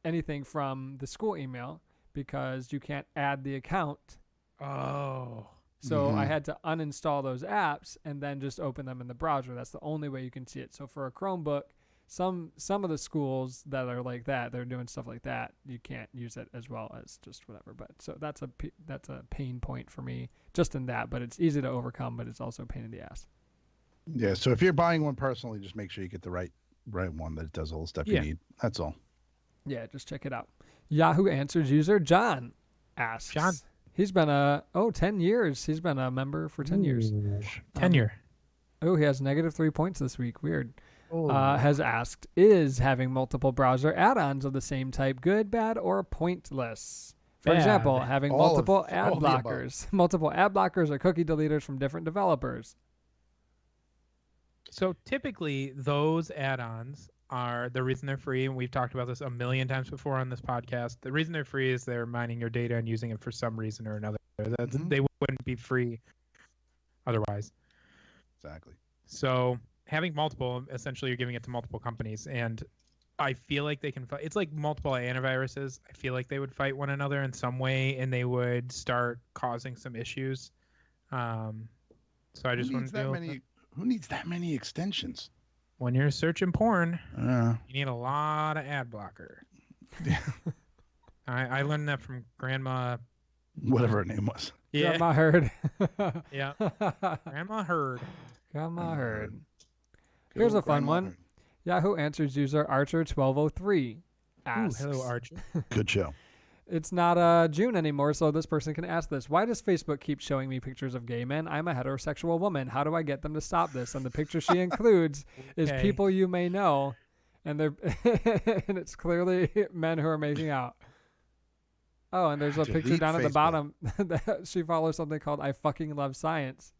anything from the school email because you can't add the account. Oh. So I Mhm. had to uninstall those apps and then just open them in the browser. That's the only way you can see it. So for a Chromebook, some of the schools that are like that, they're doing stuff like that. You can't use it as well as just whatever. But so that's a pain point for me just in that. But it's easy to overcome, but it's also a pain in the ass. Yeah, so if you're buying one personally, just make sure you get the right one that does all the stuff Yeah. you need. That's all. Yeah, just check it out. Yahoo Answers user John asks. John. He's been 10 years. He's been a member for 10 years. Tenure. Oh, he has -3 points this week. Weird. has asked, is having multiple browser add-ons of the same type good, bad, or pointless? For Bad. example, having All multiple of- ad all the above. blockers, multiple ad blockers or cookie deleters from different developers. So typically, those add-ons are the reason they're free, and we've talked about this a million times before on this podcast. The reason they're free is they're mining your data and using it for some reason or another. They wouldn't be free otherwise. Exactly. So having multiple, essentially, you're giving it to multiple companies, and I feel like they can fight. It's like multiple antiviruses. I feel like they would fight one another in some way, and they would start causing some issues. So I just want to deal with it. Who needs that many extensions? When you're searching porn, Uh, you need a lot of ad blocker. I learned that from Grandma. whatever her name was. Yeah, Grandma Heard. yeah, Grandma Heard. Grandma Heard. Good Here's old a fun Grandma one. Heard. Yahoo Answers user Archer1203 Ooh, asks, hello, Archer. Good show. it's not June anymore, so this person can ask this. Why does Facebook keep showing me pictures of gay men? I'm a heterosexual woman. How do I get them to stop this? And the picture she includes is Okay. people you may know, and they're and it's clearly men who are making out. Oh, and there's a picture Delete down at the Facebook. bottom that she follows something called I fucking love science.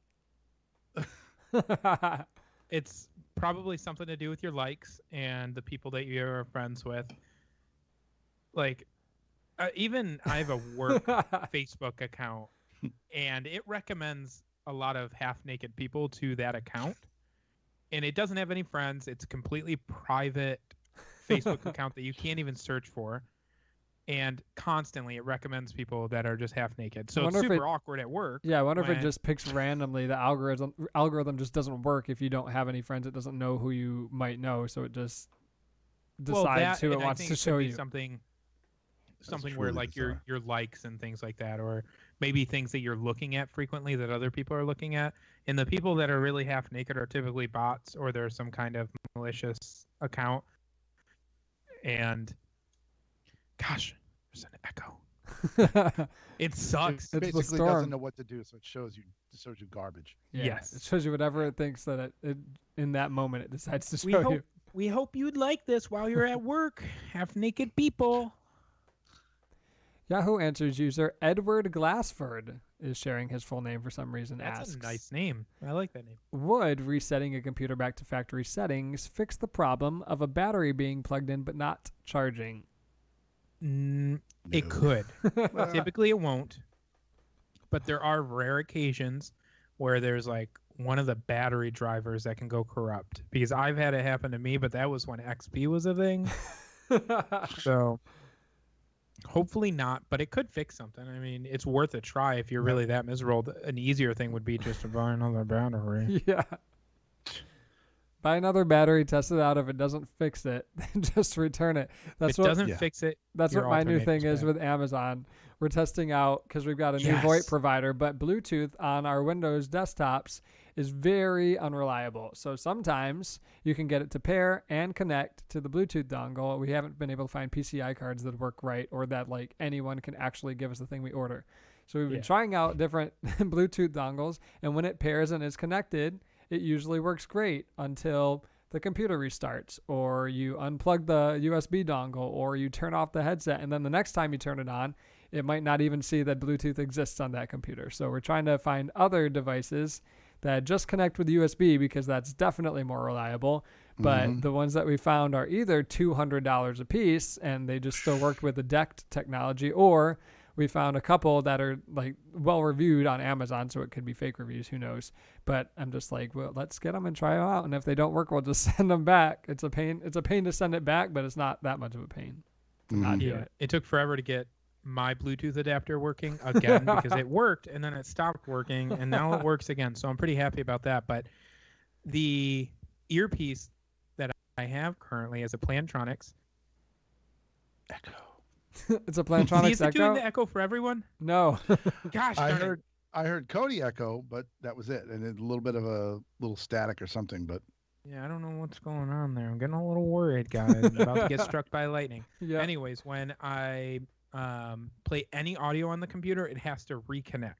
It's probably something to do with your likes and the people that you're friends with. Like, even I have a work Facebook account, and it recommends a lot of half-naked people to that account. And it doesn't have any friends. It's a completely private Facebook account that you can't even search for. And constantly it recommends people that are just half naked. So it's wonder if super awkward at work. Yeah, I wonder if it when- just picks randomly. The algorithm just doesn't work if you don't have any friends. It doesn't know who you might know, so it just decides who it and I wants think to it could show be you. something where truly like bizarre. your likes and things like that, or maybe things that you're looking at frequently that other people are looking at. And the people that are really half naked are typically bots, or there's some kind of malicious account. And gosh, there's an echo. It sucks. It It's the basically storm. doesn't know what to do, so it shows you garbage. Yeah, Yes. it shows you whatever it thinks that it in that moment it decides to We show hope you. we hope you'd like this while you're at work. Half naked people. Yahoo Answers user Edward Glassford is sharing his full name for some reason. That's asks, a nice name. I like that name. would resetting a computer back to factory settings fix the problem of a battery being plugged in but not charging? It could. Typically it won't. But there are rare occasions where there's like one of the battery drivers that can go corrupt. Because I've had it happen to me, but that was when XP was a thing. So hopefully not, but it could fix something. I mean, it's worth a try if you're really that miserable. An easier thing would be just to buy another battery. Yeah. Buy another battery, test it out. If it doesn't fix it, then just return it. That's If it what doesn't fix it, That's your what my new alternator's thing is bad. with Amazon. We're testing out because we've got a new VoIP Yes. provider, but Bluetooth on our Windows desktops is very unreliable. So sometimes you can get it to pair and connect to the Bluetooth dongle. We haven't been able to find PCI cards that work right or that like anyone can actually give us the thing we order. So we've been Yeah. trying out different Bluetooth dongles, and when it pairs and is connected, it usually works great until the computer restarts, or you unplug the USB dongle, or you turn off the headset, and then the next time you turn it on, it might not even see that Bluetooth exists on that computer. So we're trying to find other devices that just connect with USB because that's definitely more reliable. But the ones that we found are either $200 a piece and they just still worked with the DECT technology, or we found a couple that are like well reviewed on Amazon, so it could be fake reviews, who knows. But I'm just like, well, let's get them and try them out, and if they don't work, we'll just send them back. It's a pain to send it back, but it's not that much of a pain to not do Yeah, it. it took forever to get my Bluetooth adapter working again because it worked and then it stopped working and now it works again. So I'm pretty happy about that. But the earpiece that I have currently is a Plantronics Echo. It's a Is Plantronics it doing Echo? the Echo for everyone? No. Gosh, I darn it. heard Cody echo, but that was it, and a little bit of a little static or something. But Yeah, I don't know what's going on there. I'm getting a little worried, guys. I'm about to get struck by lightning. Yeah. Anyways, when I play any audio on the computer, it has to reconnect.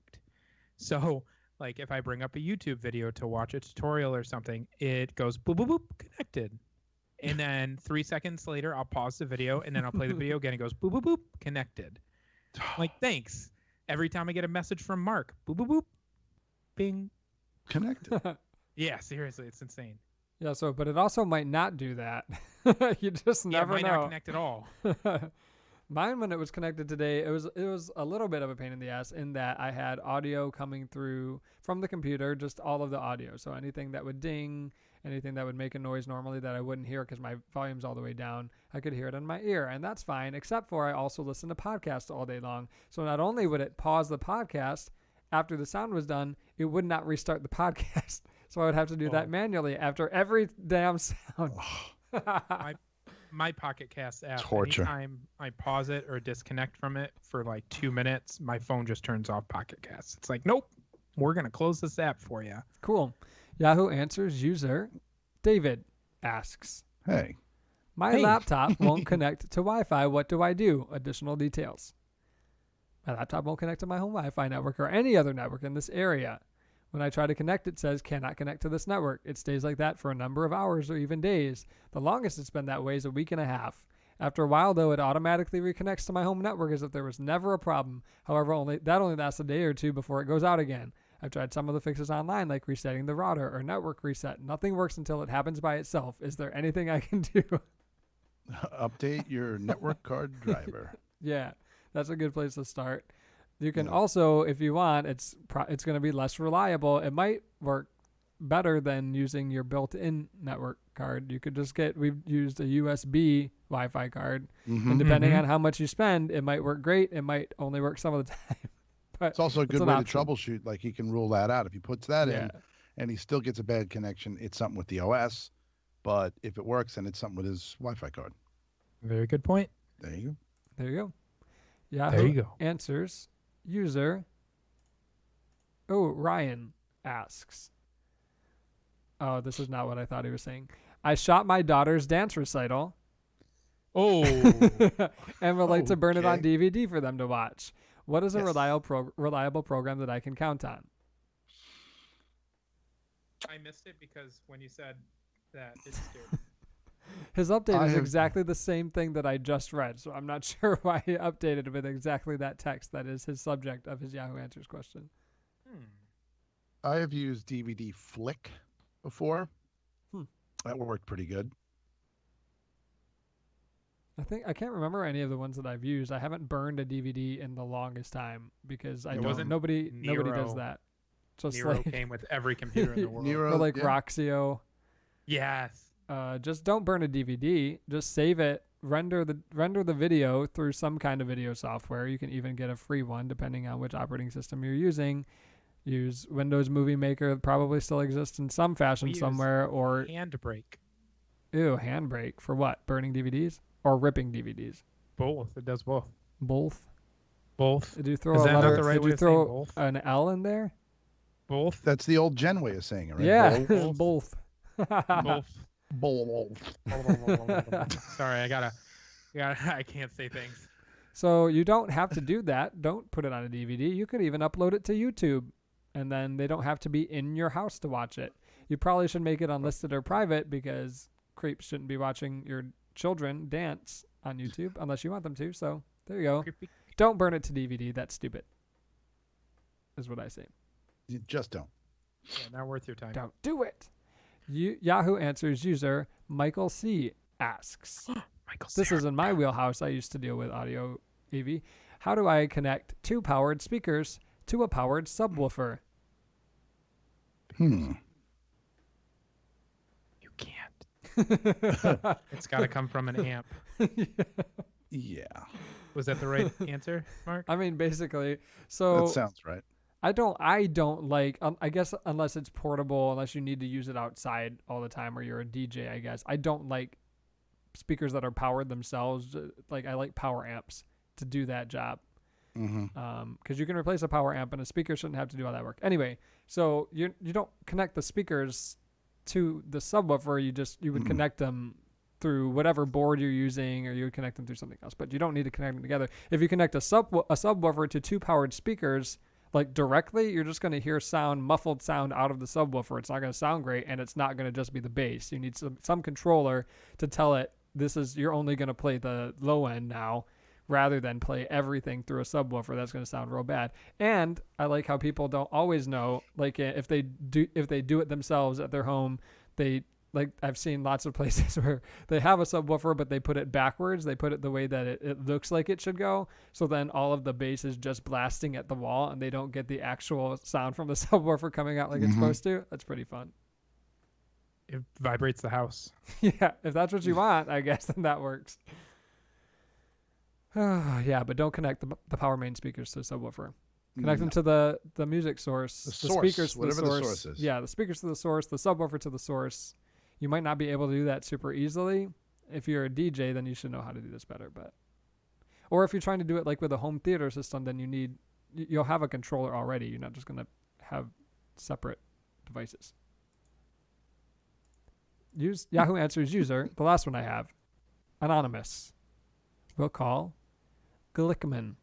So Like if I bring up a YouTube video to watch a tutorial or something, it goes boop, boop, boop, connected. And then 3 seconds later, I'll pause the video and then I'll play the video again. It goes boop, boop, boop, connected. Like, thanks. Every time I get a message from Mark, boop, boop, boop, bing. Connected. Yeah, seriously, it's insane. Yeah, so, but it also might not do that. You just never might know. not connect at all. Mine, when it was connected today, it was a little bit of a pain in the ass in that I had audio coming through from the computer, just all of the audio. So anything that would ding, anything that would make a noise normally that I wouldn't hear because my volume's all the way down, I could hear it in my ear, and that's fine, except for I also listen to podcasts all day long. So not only would it pause the podcast after the sound was done, it would not restart the podcast. So I would have to do that manually after every damn sound. My Pocket Cast app, Torture. anytime I pause it or disconnect from it for like 2 minutes, my phone just turns off Pocket Cast. It's like, nope, we're going to close this app for you. Cool. Yahoo Answers user David asks, Hey. my laptop won't connect to Wi-Fi. What do I do? Additional details. My laptop won't connect to my home Wi-Fi network or any other network in this area. When I try to connect, it says cannot connect to this network. It stays like that for a number of hours or even days. The longest it's been that way is a week and a half. After a while, though, it automatically reconnects to my home network as if there was never a problem. However, only lasts a day or two before it goes out again. I've tried some of the fixes online, like resetting the router or network reset. Nothing works until it happens by itself. Is there anything I can do? Update your network card driver. Yeah, that's a good place to start. You can also, if you want, it's going to be less reliable. It might work better than using your built-in network card. You could just we've used a USB Wi-Fi card, and depending on how much you spend, it might work great. It might only work some of the time. But it's also a good way to troubleshoot. Like he can rule that out. If he puts that in and he still gets a bad connection, it's something with the OS. But if it works, then it's something with his Wi-Fi card. Very good point. There you go. There you go. Yahoo there you go. Answers user. Oh, Ryan asks. Oh, this is not what I thought he was saying. I shot my daughter's dance recital. Oh. And would like to burn it on DVD for them to watch. What is a Yes. reliable program that I can count on? I missed it because when you said that, it scared me. His update is exactly the same thing that I just read, so I'm not sure why he updated with exactly that text that is his subject of his Yahoo Answers question. I have used DVD Flick before. That worked pretty good. I can't remember any of the ones that I've used. I haven't burned a DVD in the longest time because nobody does that. Just Nero like, came with every computer in the world. Nero, or like Roxio. Yes. Just don't burn a DVD. Just save it. Render the video through some kind of video software. You can even get a free one depending on which operating system you're using. Use Windows Movie Maker. It probably still exists in some fashion somewhere. Or Handbrake. Ew, Handbrake for what? Burning DVDs or ripping DVDs? Both. It does both. Both. Both. Did you throw Is that not the right Did way you of saying throw both? an L in there? Both. That's the old Gen way of saying it, right? Yeah, Both. both. Both. Sorry, I can't say things. So you don't have to do that. Don't put it on a DVD. You could even upload it to YouTube, and then they don't have to be in your house to watch it. You probably should make it unlisted or private because creeps shouldn't be watching your children dance on YouTube unless you want them to. So there you go. Don't burn it to DVD. That's stupid, is what I say. You just don't. Yeah, not worth your time. Don't do it. Yahoo Answers user Michael C. asks. This is in my wheelhouse. I used to deal with audio AV. How do I connect two powered speakers to a powered subwoofer? You can't. It's got to come from an amp. Yeah. Was that the right answer, Mark? I mean, basically. So That sounds right. I don't like, I guess unless it's portable, unless you need to use it outside all the time or you're a DJ, I guess. I don't like speakers that are powered themselves. Like I like power amps to do that job. Because you can replace a power amp and a speaker shouldn't have to do all that work. Anyway, so you don't connect the speakers to the subwoofer. You would connect them through whatever board you're using, or you would connect them through something else. But you don't need to connect them together. If you connect a subwoofer to two powered speakers, like directly, you're just going to hear muffled sound out of the subwoofer. It's not going to sound great, and it's not going to just be the bass. You need some controller to tell it you're only going to play the low end now, rather than play everything through a subwoofer. That's going to sound real bad. And I like how people don't always know, like if they do it themselves at their home, I've seen lots of places where they have a subwoofer, but they put it backwards. They put it the way that it looks like it should go. So then all of the bass is just blasting at the wall, and they don't get the actual sound from the subwoofer coming out like it's supposed to. That's pretty fun. It vibrates the house. Yeah, if that's what you want, I guess then that works. Yeah, but don't connect the power main speakers to the subwoofer. Connect them to the music source. The speakers to whatever the source is. Yeah, the speakers to the source, the subwoofer to the source. You might not be able to do that super easily. If you're a DJ, then you should know how to do this better. Or if you're trying to do it like with a home theater system, then you'll have a controller already. You're not just going to have separate devices. Use Yahoo Answers user, the last one I have, Anonymous. We'll call Glickman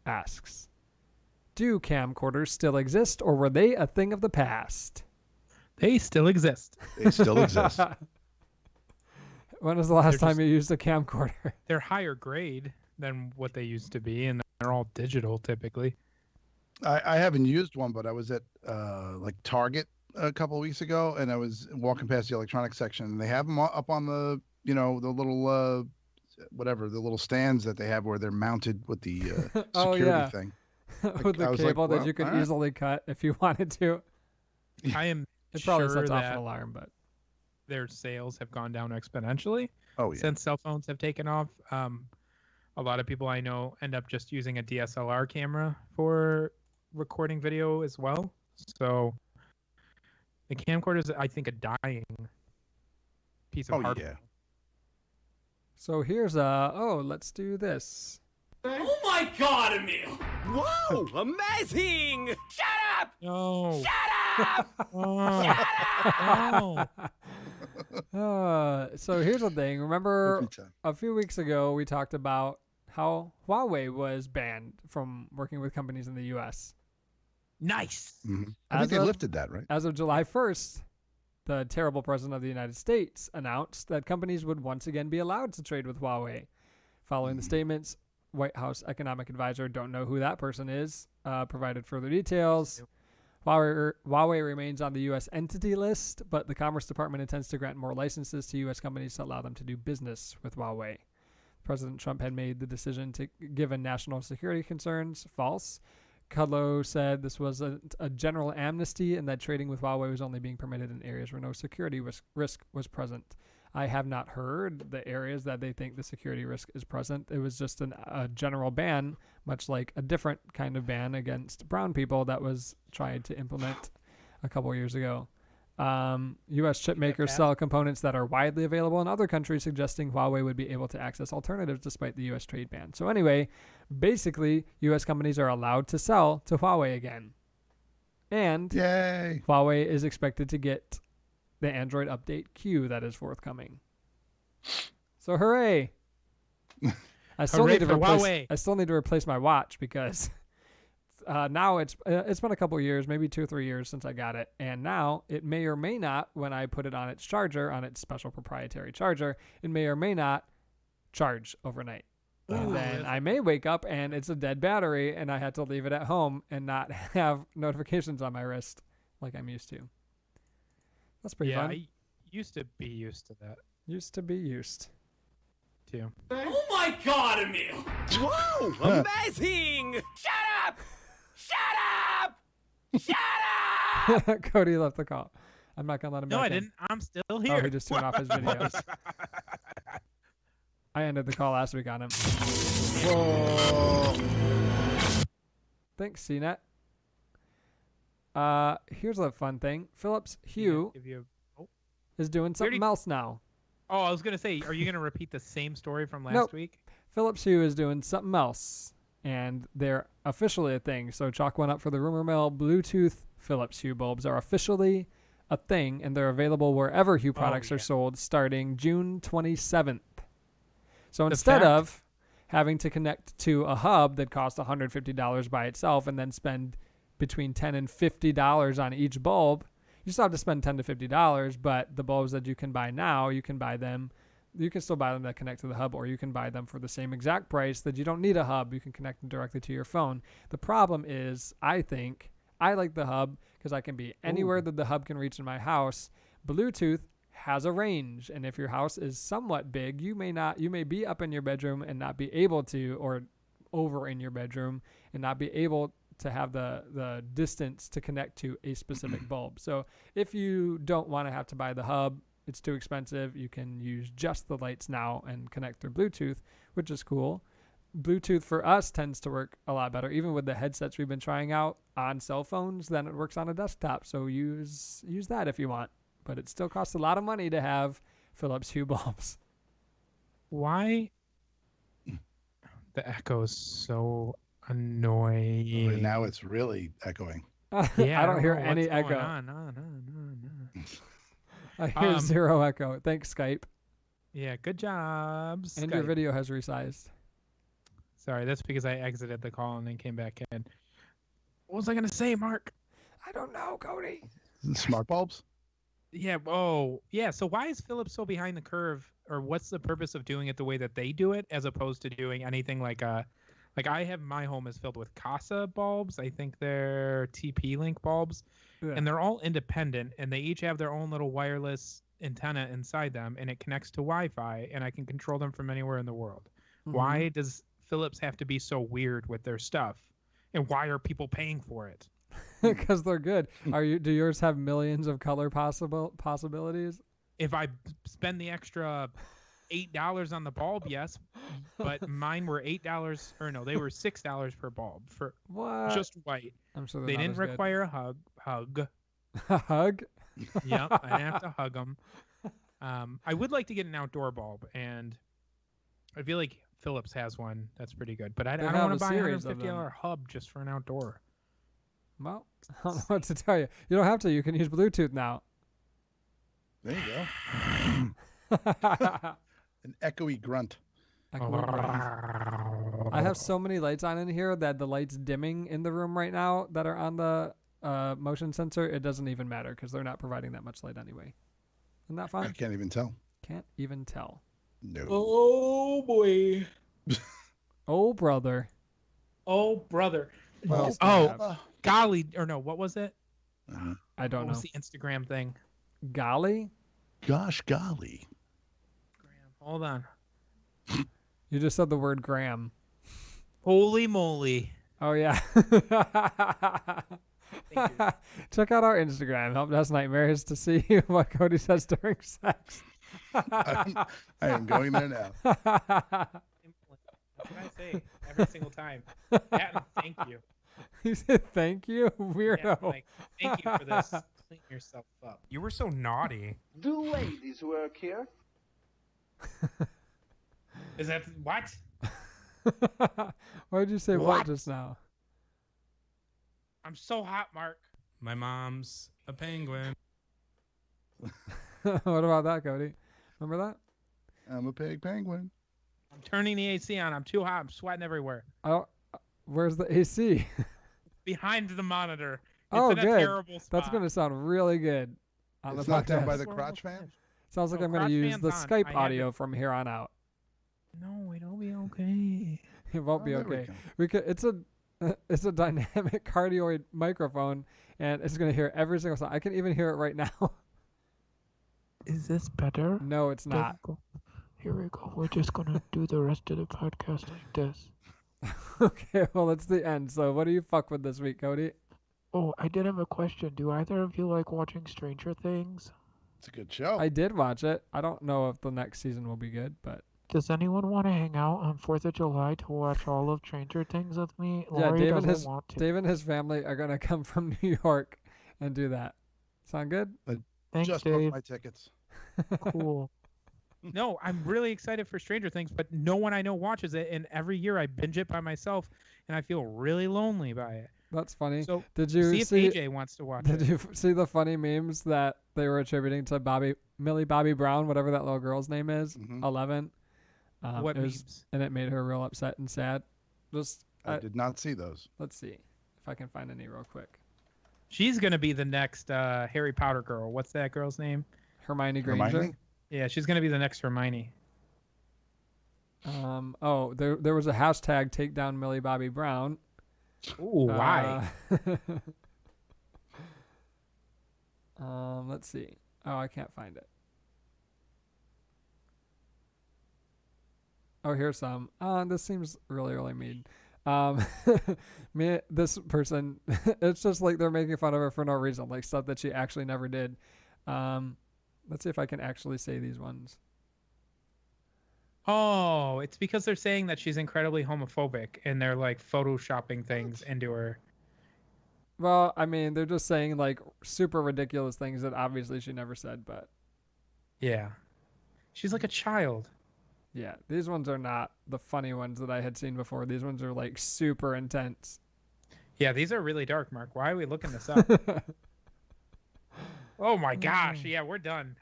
asks, do camcorders still exist, or were they a thing of the past? They still exist. They still exist. When was the last time you used a camcorder? They're higher grade than what they used to be, and they're all digital typically. I haven't used one, but I was at like Target a couple of weeks ago, and I was walking past the electronics section, and they have them up on the the little the little stands that they have where they're mounted with the security thing. With the cable that you could easily cut if you wanted to. I am it probably sure sets off that an alarm, but their sales have gone down exponentially. Oh yeah. Since cell phones have taken off. A lot of people I know end up just using a DSLR camera for recording video as well. So the camcorder is, I think, a dying piece of hardware. Yeah. So here's let's do this. Oh my God, Emil! Whoa, amazing! Shut up! No. Shut up! Oh. No. So here's the thing. Remember a few weeks ago we talked about how Huawei was banned from working with companies in the U.S. Nice. Mm-hmm. I think they lifted that, right? As of July 1st, the terrible president of the United States announced that companies would once again be allowed to trade with Huawei. Following the statements, White House economic advisor, don't know who that person is, provided further details. Huawei remains on the U.S. entity list, but the Commerce Department intends to grant more licenses to U.S. companies to allow them to do business with Huawei. President Trump had made the decision to, given national security concerns, false. Kudlow said this was a general amnesty and that trading with Huawei was only being permitted in areas where no security risk was present. I have not heard the areas that they think the security risk is present. It was just a general ban, much like a different kind of ban against brown people that was tried to implement a couple years ago. U.S. chip makers sell components that are widely available in other countries, suggesting Huawei would be able to access alternatives despite the U.S. trade ban. So anyway, basically, U.S. companies are allowed to sell to Huawei again. And yay! Huawei is expected to get the Android update Q that is forthcoming. So hooray! I still need to replace my watch because now it's been a couple years, maybe 2 or 3 years since I got it, and now it may or may not, when I put it on its charger, on its special proprietary charger, it may or may not charge overnight. And then I may wake up and it's a dead battery, and I had to leave it at home and not have notifications on my wrist like I'm used to. That's pretty fun. I used to be used to that. Used to be used. Too. Oh my God, Emil! Whoa, amazing! Shut up! Shut up! Shut up! Cody left the call. I'm not gonna let him back No, I in. didn't. I'm still here. Oh, he just turned off his videos. I ended the call last week on him. Whoa. Thanks, CNET. Here's a fun thing. Philips Hue is doing something else now. Oh, I was going to say, are you going to repeat the same story from last week? Philips Hue is doing something else, and they're officially a thing. So chalk one up for the rumor mill. Bluetooth Philips Hue bulbs are officially a thing, and they're available wherever Hue products are sold starting June 27th. So instead of having to connect to a hub that costs $150 by itself and then spend between $10 and $50 on each bulb. You still have to spend $10 to $50, but the bulbs that you can buy now, you can buy them. You can still buy them that connect to the hub, or you can buy them for the same exact price that you don't need a hub. You can connect them directly to your phone. The problem is, I think, I like the hub because I can be anywhere that the hub can reach in my house. Bluetooth has a range, and if your house is somewhat big, you may be up in your bedroom and not be able to, or over in your bedroom and not be able to have the distance to connect to a specific bulb. So if you don't want to have to buy the hub, it's too expensive, you can use just the lights now and connect through Bluetooth, which is cool. Bluetooth for us tends to work a lot better, even with the headsets we've been trying out on cell phones, than it works on a desktop. So use that if you want, but it still costs a lot of money to have Philips Hue bulbs. Why? The echo is so annoying. Right now it's really echoing. Yeah, I don't hear know any what's going echo. on. I hear zero echo. Thanks, Skype. Yeah, good job. And Skype. your video has resized. Sorry, that's because I exited the call and then came back in. What was I gonna say, Mark? I don't know, Cody. Smart bulbs? Yeah. Oh, yeah. So why is Philips so behind the curve, or what's the purpose of doing it the way that they do it, as opposed to doing anything like I have my home is filled with Casa bulbs. I think they're TP-Link bulbs, and they're all independent, and they each have their own little wireless antenna inside them, and it connects to Wi-Fi, and I can control them from anywhere in the world. Mhm. Why does Philips have to be so weird with their stuff, and why are people paying for it? Because they're good. Do yours have millions of color possibilities? If I spend the extra $8 on the bulb, yes, but mine were $8, or no, they were $6 per bulb for What? just white. I'm sure They not didn't as good. require a hug. A hug? Yep, I didn't have to hug them. I would like to get an outdoor bulb, and I feel like Philips has one that's pretty good, but I They don't have want a to buy a series of $150 hub just for an outdoor. Well, I don't know what to tell you. You don't have to. You can use Bluetooth now. There you go. An echoey grunt. I have so many lights on in here that the lights dimming in the room right now that are on the motion sensor, it doesn't even matter because they're not providing that much light anyway. Isn't that fun? I can't even tell. Can't even tell. No. Oh boy. Oh, brother. Oh brother. What else do I have? Golly, or no, what was it? I don't What know. was the Instagram thing? Golly? Gosh golly. Hold on. You just said the word Graham. Holy moly. Oh, yeah. Check out our Instagram, Help Desk Nightmares, to see what Cody says during sex. I am going there now. What should I say every single time? That and thank you. He said thank you? Weirdo. Yeah, like, thank you for this. Clean yourself up. You were so naughty. Do ladies work here? Is that what? Why did you say what What? just now? I'm so hot, Mark. My mom's a penguin. What about that, Cody? Remember that? I'm a pig penguin. I'm turning the AC on. I'm too hot. I'm sweating everywhere. Oh, where's the AC? Behind the monitor. It's Oh, in a good. terrible spot. That's going to sound really good on It's the not down podcast. by the crotch fan? Sounds like No, I'm going to crotch use fan's the on. Skype I had audio from here on out. No, it'll be okay. It won't be Oh, there we okay. go. We could. It's a dynamic cardioid microphone, and it's going to hear every single sound. I can even hear it right now. Is this better? No, it's not. Here we go. We're just going to do the rest of the podcast like this. Okay, well, it's the end. So what do you fuck with this week, Cody? Oh, I did have a question. Do either of you like watching Stranger Things? It's a good show. I did watch it. I don't know if the next season will be good, but Does anyone want to hang out on 4th of July to watch all of Stranger Things with me? yeah, Lori Dave and doesn't his want to. Dave and his family are gonna come from New York and do that. Sound good? Thanks, Just Dave. booked my tickets. Cool. No, I'm really excited for Stranger Things, but no one I know watches it, and every year I binge it by myself, and I feel really lonely by it. That's funny. So Did you see if see? AJ wants to watch Did it. you see the funny memes that they were attributing to Millie Bobby Brown, whatever that little girl's name is, Mhm. 11? What it was- memes? And it made her real upset and sad. Just I did not see those. let's see if I can find any real quick. She's gonna be the next Harry Potter girl. What's that girl's name? Hermione Granger. Hermione? Yeah, she's gonna be the next Hermione. There was a hashtag take down Millie Bobby Brown. Ooh, why? Let's see. Oh, I can't find it. Oh, here's some. This seems really, really mean. This person, it's just like they're making fun of her for no reason, like stuff that she actually never did. Let's see if I can actually say these ones. Oh, it's because they're saying that she's incredibly homophobic and they're like photoshopping things into her. Well, I mean, they're just saying like super ridiculous things that obviously she never said, but Yeah. She's like a child. yeah, these ones are not the funny ones that I had seen before. These ones are like super intense. Yeah, these are really dark, Mark. Why are we looking this up? Oh my gosh. Yeah, we're done.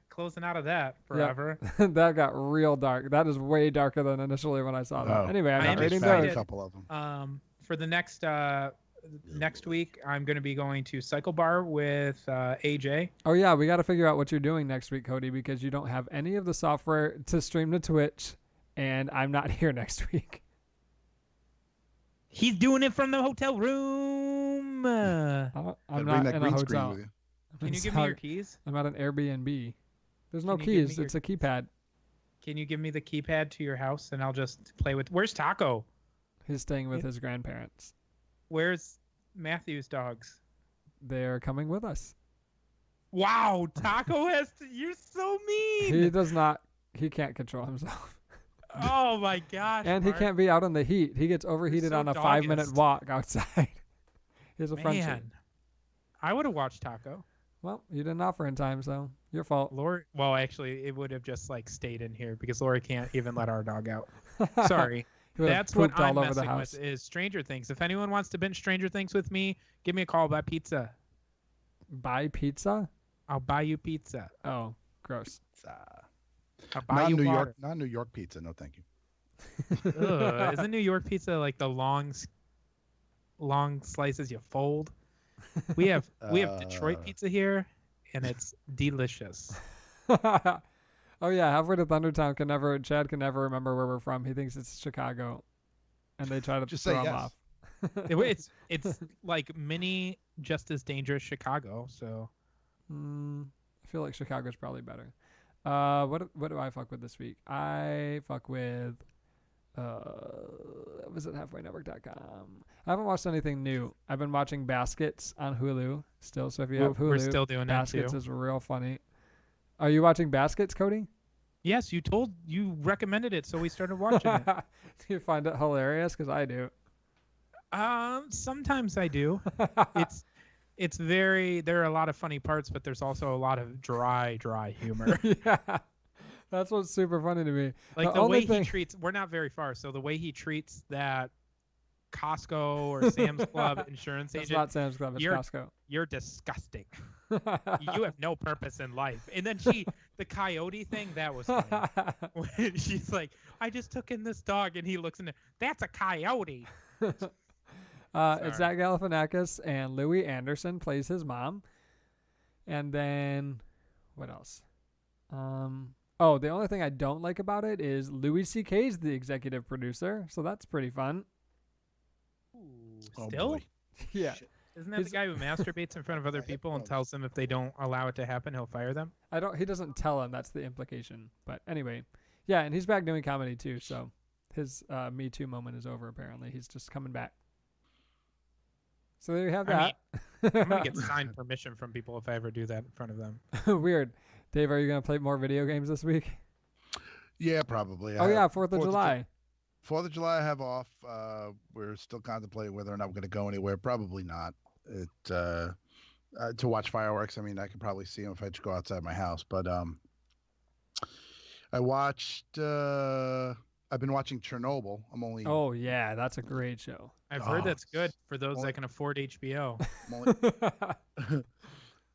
Closing out of that forever. Yep. That got real dark. That is way darker than initially when I saw that. Anyway, I'm not reading those. A couple of them. For the next week, I'm going to be going to Cycle Bar with AJ. Oh yeah, we got to figure out what you're doing next week, Cody, because you don't have any of the software to stream to Twitch, and I'm not here next week. He's doing it from the hotel room. I'm not in a hotel. Can you give me your keys? I'm at an Airbnb. There's no Can you give keys. me It's a keypad. Can you give me the keypad to your house and I'll just play with... Where's Taco? He's staying with his grandparents. Where's Matthew's dogs? They're coming with us. Wow, Taco has to... You're so mean. He does not... He can't control himself. Oh my gosh. And Mark. he can't be out in the heat. He gets overheated so on a doggist. 5-minute walk outside. He's a Frenchie. Man, I would have watched Taco. Well, you didn't offer in time, so your fault. Lori, well, actually, it would have just like stayed in here because Lori can't even let our dog out. Sorry. That's what I'm messing with is Stranger Things. If anyone wants to binge Stranger Things with me, give me a call. Buy pizza. Buy pizza? I'll buy you pizza. Oh, gross. I'll buy you water. Not New York pizza. No, thank you. Isn't New York pizza like the long slices you fold? We have Detroit pizza here, and it's delicious. Oh yeah, halfway to Thundertown Chad can never remember where we're from. He thinks it's Chicago, and they try to just throw say him yes. off. It's like mini Just as Dangerous Chicago. So I feel like Chicago's probably better. What do I fuck with this week? I fuck with visit halfwaynetwork.com. I haven't watched anything new. I've been watching Baskets on Hulu still. So if you have Hulu, we're still doing that too. Baskets is real funny. Are you watching Baskets, Cody? Yes, you recommended it, so we started watching it. Do you find it hilarious? Because I do. Sometimes I do. It's there are a lot of funny parts, but there's also a lot of dry humor. Yeah. That's what's super funny to me. Like the way he treats, we're not very far, so the way he treats that Costco or Sam's Club insurance agent. It's not Sam's Club, it's Costco. You're disgusting. You have no purpose in life. And then the coyote thing, that was funny. She's like, I just took in this dog, and he looks in it. That's a coyote. It's Zach Galifianakis, and Louis Anderson plays his mom. And then, what else? Oh, the only thing I don't like about it is Louis C.K.'s the executive producer, so that's pretty fun. Ooh, still? Yeah. Isn't that the guy who masturbates in front of other people and tells them if they don't allow it to happen, he'll fire them? He doesn't tell them, that's the implication. But anyway, yeah, and he's back doing comedy too, so his Me Too moment is over apparently. He's just coming back. So there you have that. I'm going to get signed permission from people if I ever do that in front of them. Weird. Dave, are you going to play more video games this week? Yeah, probably. Oh, yeah, 4th of July. 4th of July I have off. We're still contemplating whether or not we're going to go anywhere. Probably not. To watch fireworks. I mean, I could probably see them if I just go outside my house. But I watched... I've been watching Chernobyl. Oh, yeah, that's a great show. I've heard that's good for those that can afford HBO.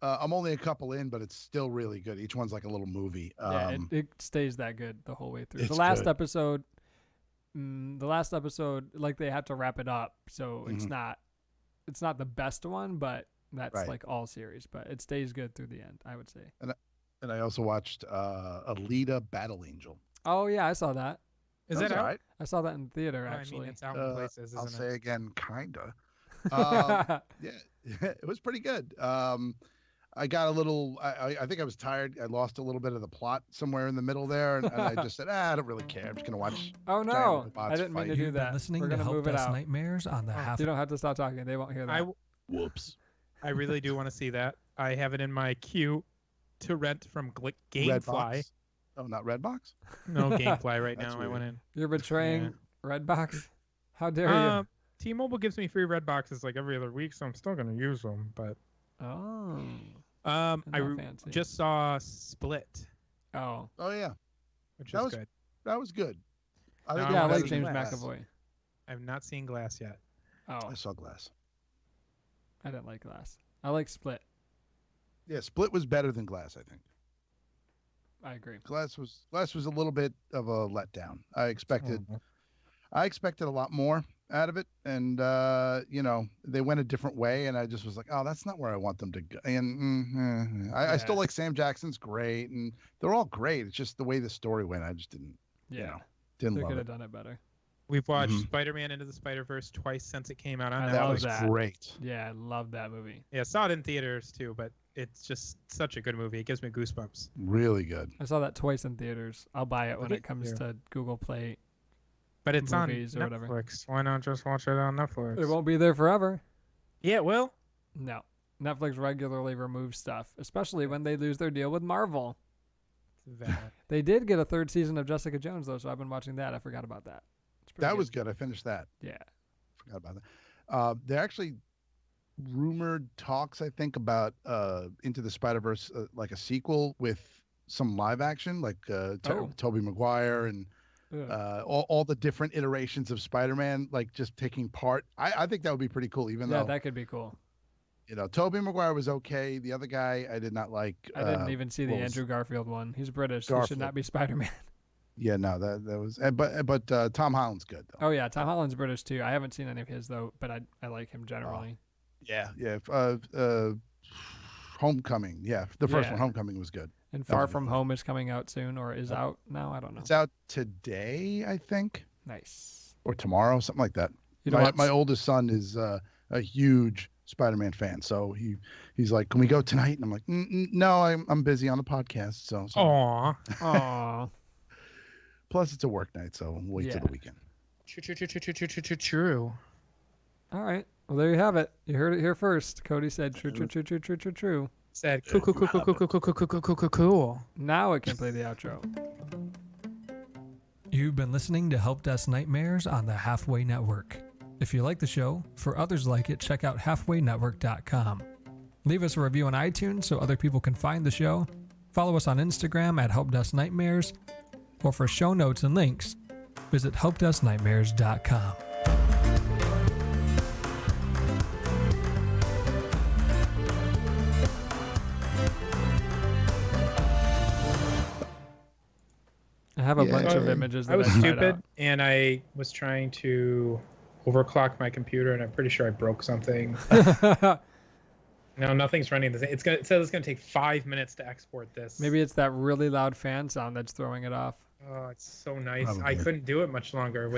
I'm only a couple in, but it's still really good. Each one's like a little movie. Yeah, it stays that good the whole way through. The last episode, like they had to wrap it up, so it's not it's not the best one, but that's Right. like all series. But it stays good through the end, I would say. And I also watched Alita: Battle Angel. Oh yeah, I saw that. Is That that was out? alright. I saw that in theater Oh, I actually. mean, it's out in places, I'll isn't say it? again, kinda. Yeah, it was pretty good. I got a little. I think I was tired. I lost a little bit of the plot somewhere in the middle there, and I just said, I don't really care. I'm just gonna watch. Oh giant no, robots I didn't mean to fight. do You've been that. listening We're to gonna Help move it Desk out. Nightmares on the Half. You don't have to stop talking. They won't hear that. Whoops. I really do want to see that. I have it in my queue to rent from GameFly. Redbox? Oh, not Redbox? No, GameFly right That's now. I weird. went in. You're betraying Redbox. How dare you? T-Mobile gives me free Red Boxes like every other week, so I'm still gonna use them. But Oh. I fancy. just saw Split, Oh. Oh yeah, which That is was- good. that was good. I No, think I Yeah, I wanna like see James Glass. McAvoy. I've not seen Glass yet. Oh, I saw Glass. I didn't like Glass. I like Split. Yeah, Split was better than Glass. I think I agree. Glass was a little bit of a letdown. I expected Oh. a lot more out of it, and they went a different way, and I just was like, oh, that's not where I want them to go. And I still Yeah. like Sam Jackson's great, and they're all great. It's just the way the story went. I just didn't, Yeah. didn't They love could it. have done it better. We've watched Mhm. Spider-Man Into the Spider-Verse twice since it came out on I Netflix. That love was that. great. Yeah, I love that movie. Yeah, saw it in theaters too, but it's just such a good movie. It gives me goosebumps. Really good. I saw that twice in theaters. I'll buy it when Look it at comes you. to Google Play. But it's on Movies or whatever. Netflix. Why not just watch it on Netflix? It won't be there forever. Yeah, it will. No. Netflix regularly removes stuff, especially when they lose their deal with Marvel. It's bad. They did get a third season of Jessica Jones, though, so I've been watching that. I forgot about that. It's pretty That was good. I finished that. Yeah. Forgot about that. There actually rumored talks, I think, about Into the Spider-Verse, like a sequel with some live action, like Tobey Maguire and Ugh. all the different iterations of Spider-Man, like just taking part. I think that would be pretty cool, even Yeah, though that could be cool. Tobey Maguire was okay. The other guy I did not like. I didn't even see the what was- Andrew Garfield one. He's British. He should Garfield. not be Spider-Man. Yeah, no, that was. But Tom Holland's good though. Oh, yeah. Tom Holland's British, too. I haven't seen any of his, though, but I like him generally. Yeah. Homecoming. Yeah, the first Yeah. one, Homecoming, was good. And That Far was a good From one. Home is coming out soon, or is out now. I don't know. It's out today, I think, Nice. or tomorrow, something like that. You know My oldest son is a huge Spider-Man fan, so he's like, "Can we go tonight?" And I'm like, "No, I'm busy on the podcast." So Aw. Aw. plus it's a work night, so we'll wait till Yeah. the weekend. True. All right. Well, there you have it. You heard it here first. Cody said true. Said cool. Now it can play the outro. You've been listening to Help Desk Nightmares on the Halfway Network. If you like the show, for others like it, check out halfwaynetwork.com. Leave us a review on iTunes so other people can find the show. Follow us on Instagram at Help Desk Nightmares. Or for show notes and links, visit helpdesknightmares.com. I have a bunch of Yay. images that I was tried stupid and I was trying to overclock my computer, and I'm pretty sure I broke something. out. No, nothing's running the same. It says it's gonna take 5 minutes to export this. Maybe it's that really loud fan sound that's throwing it off. Oh, it's so nice. I Probably. couldn't do it much longer.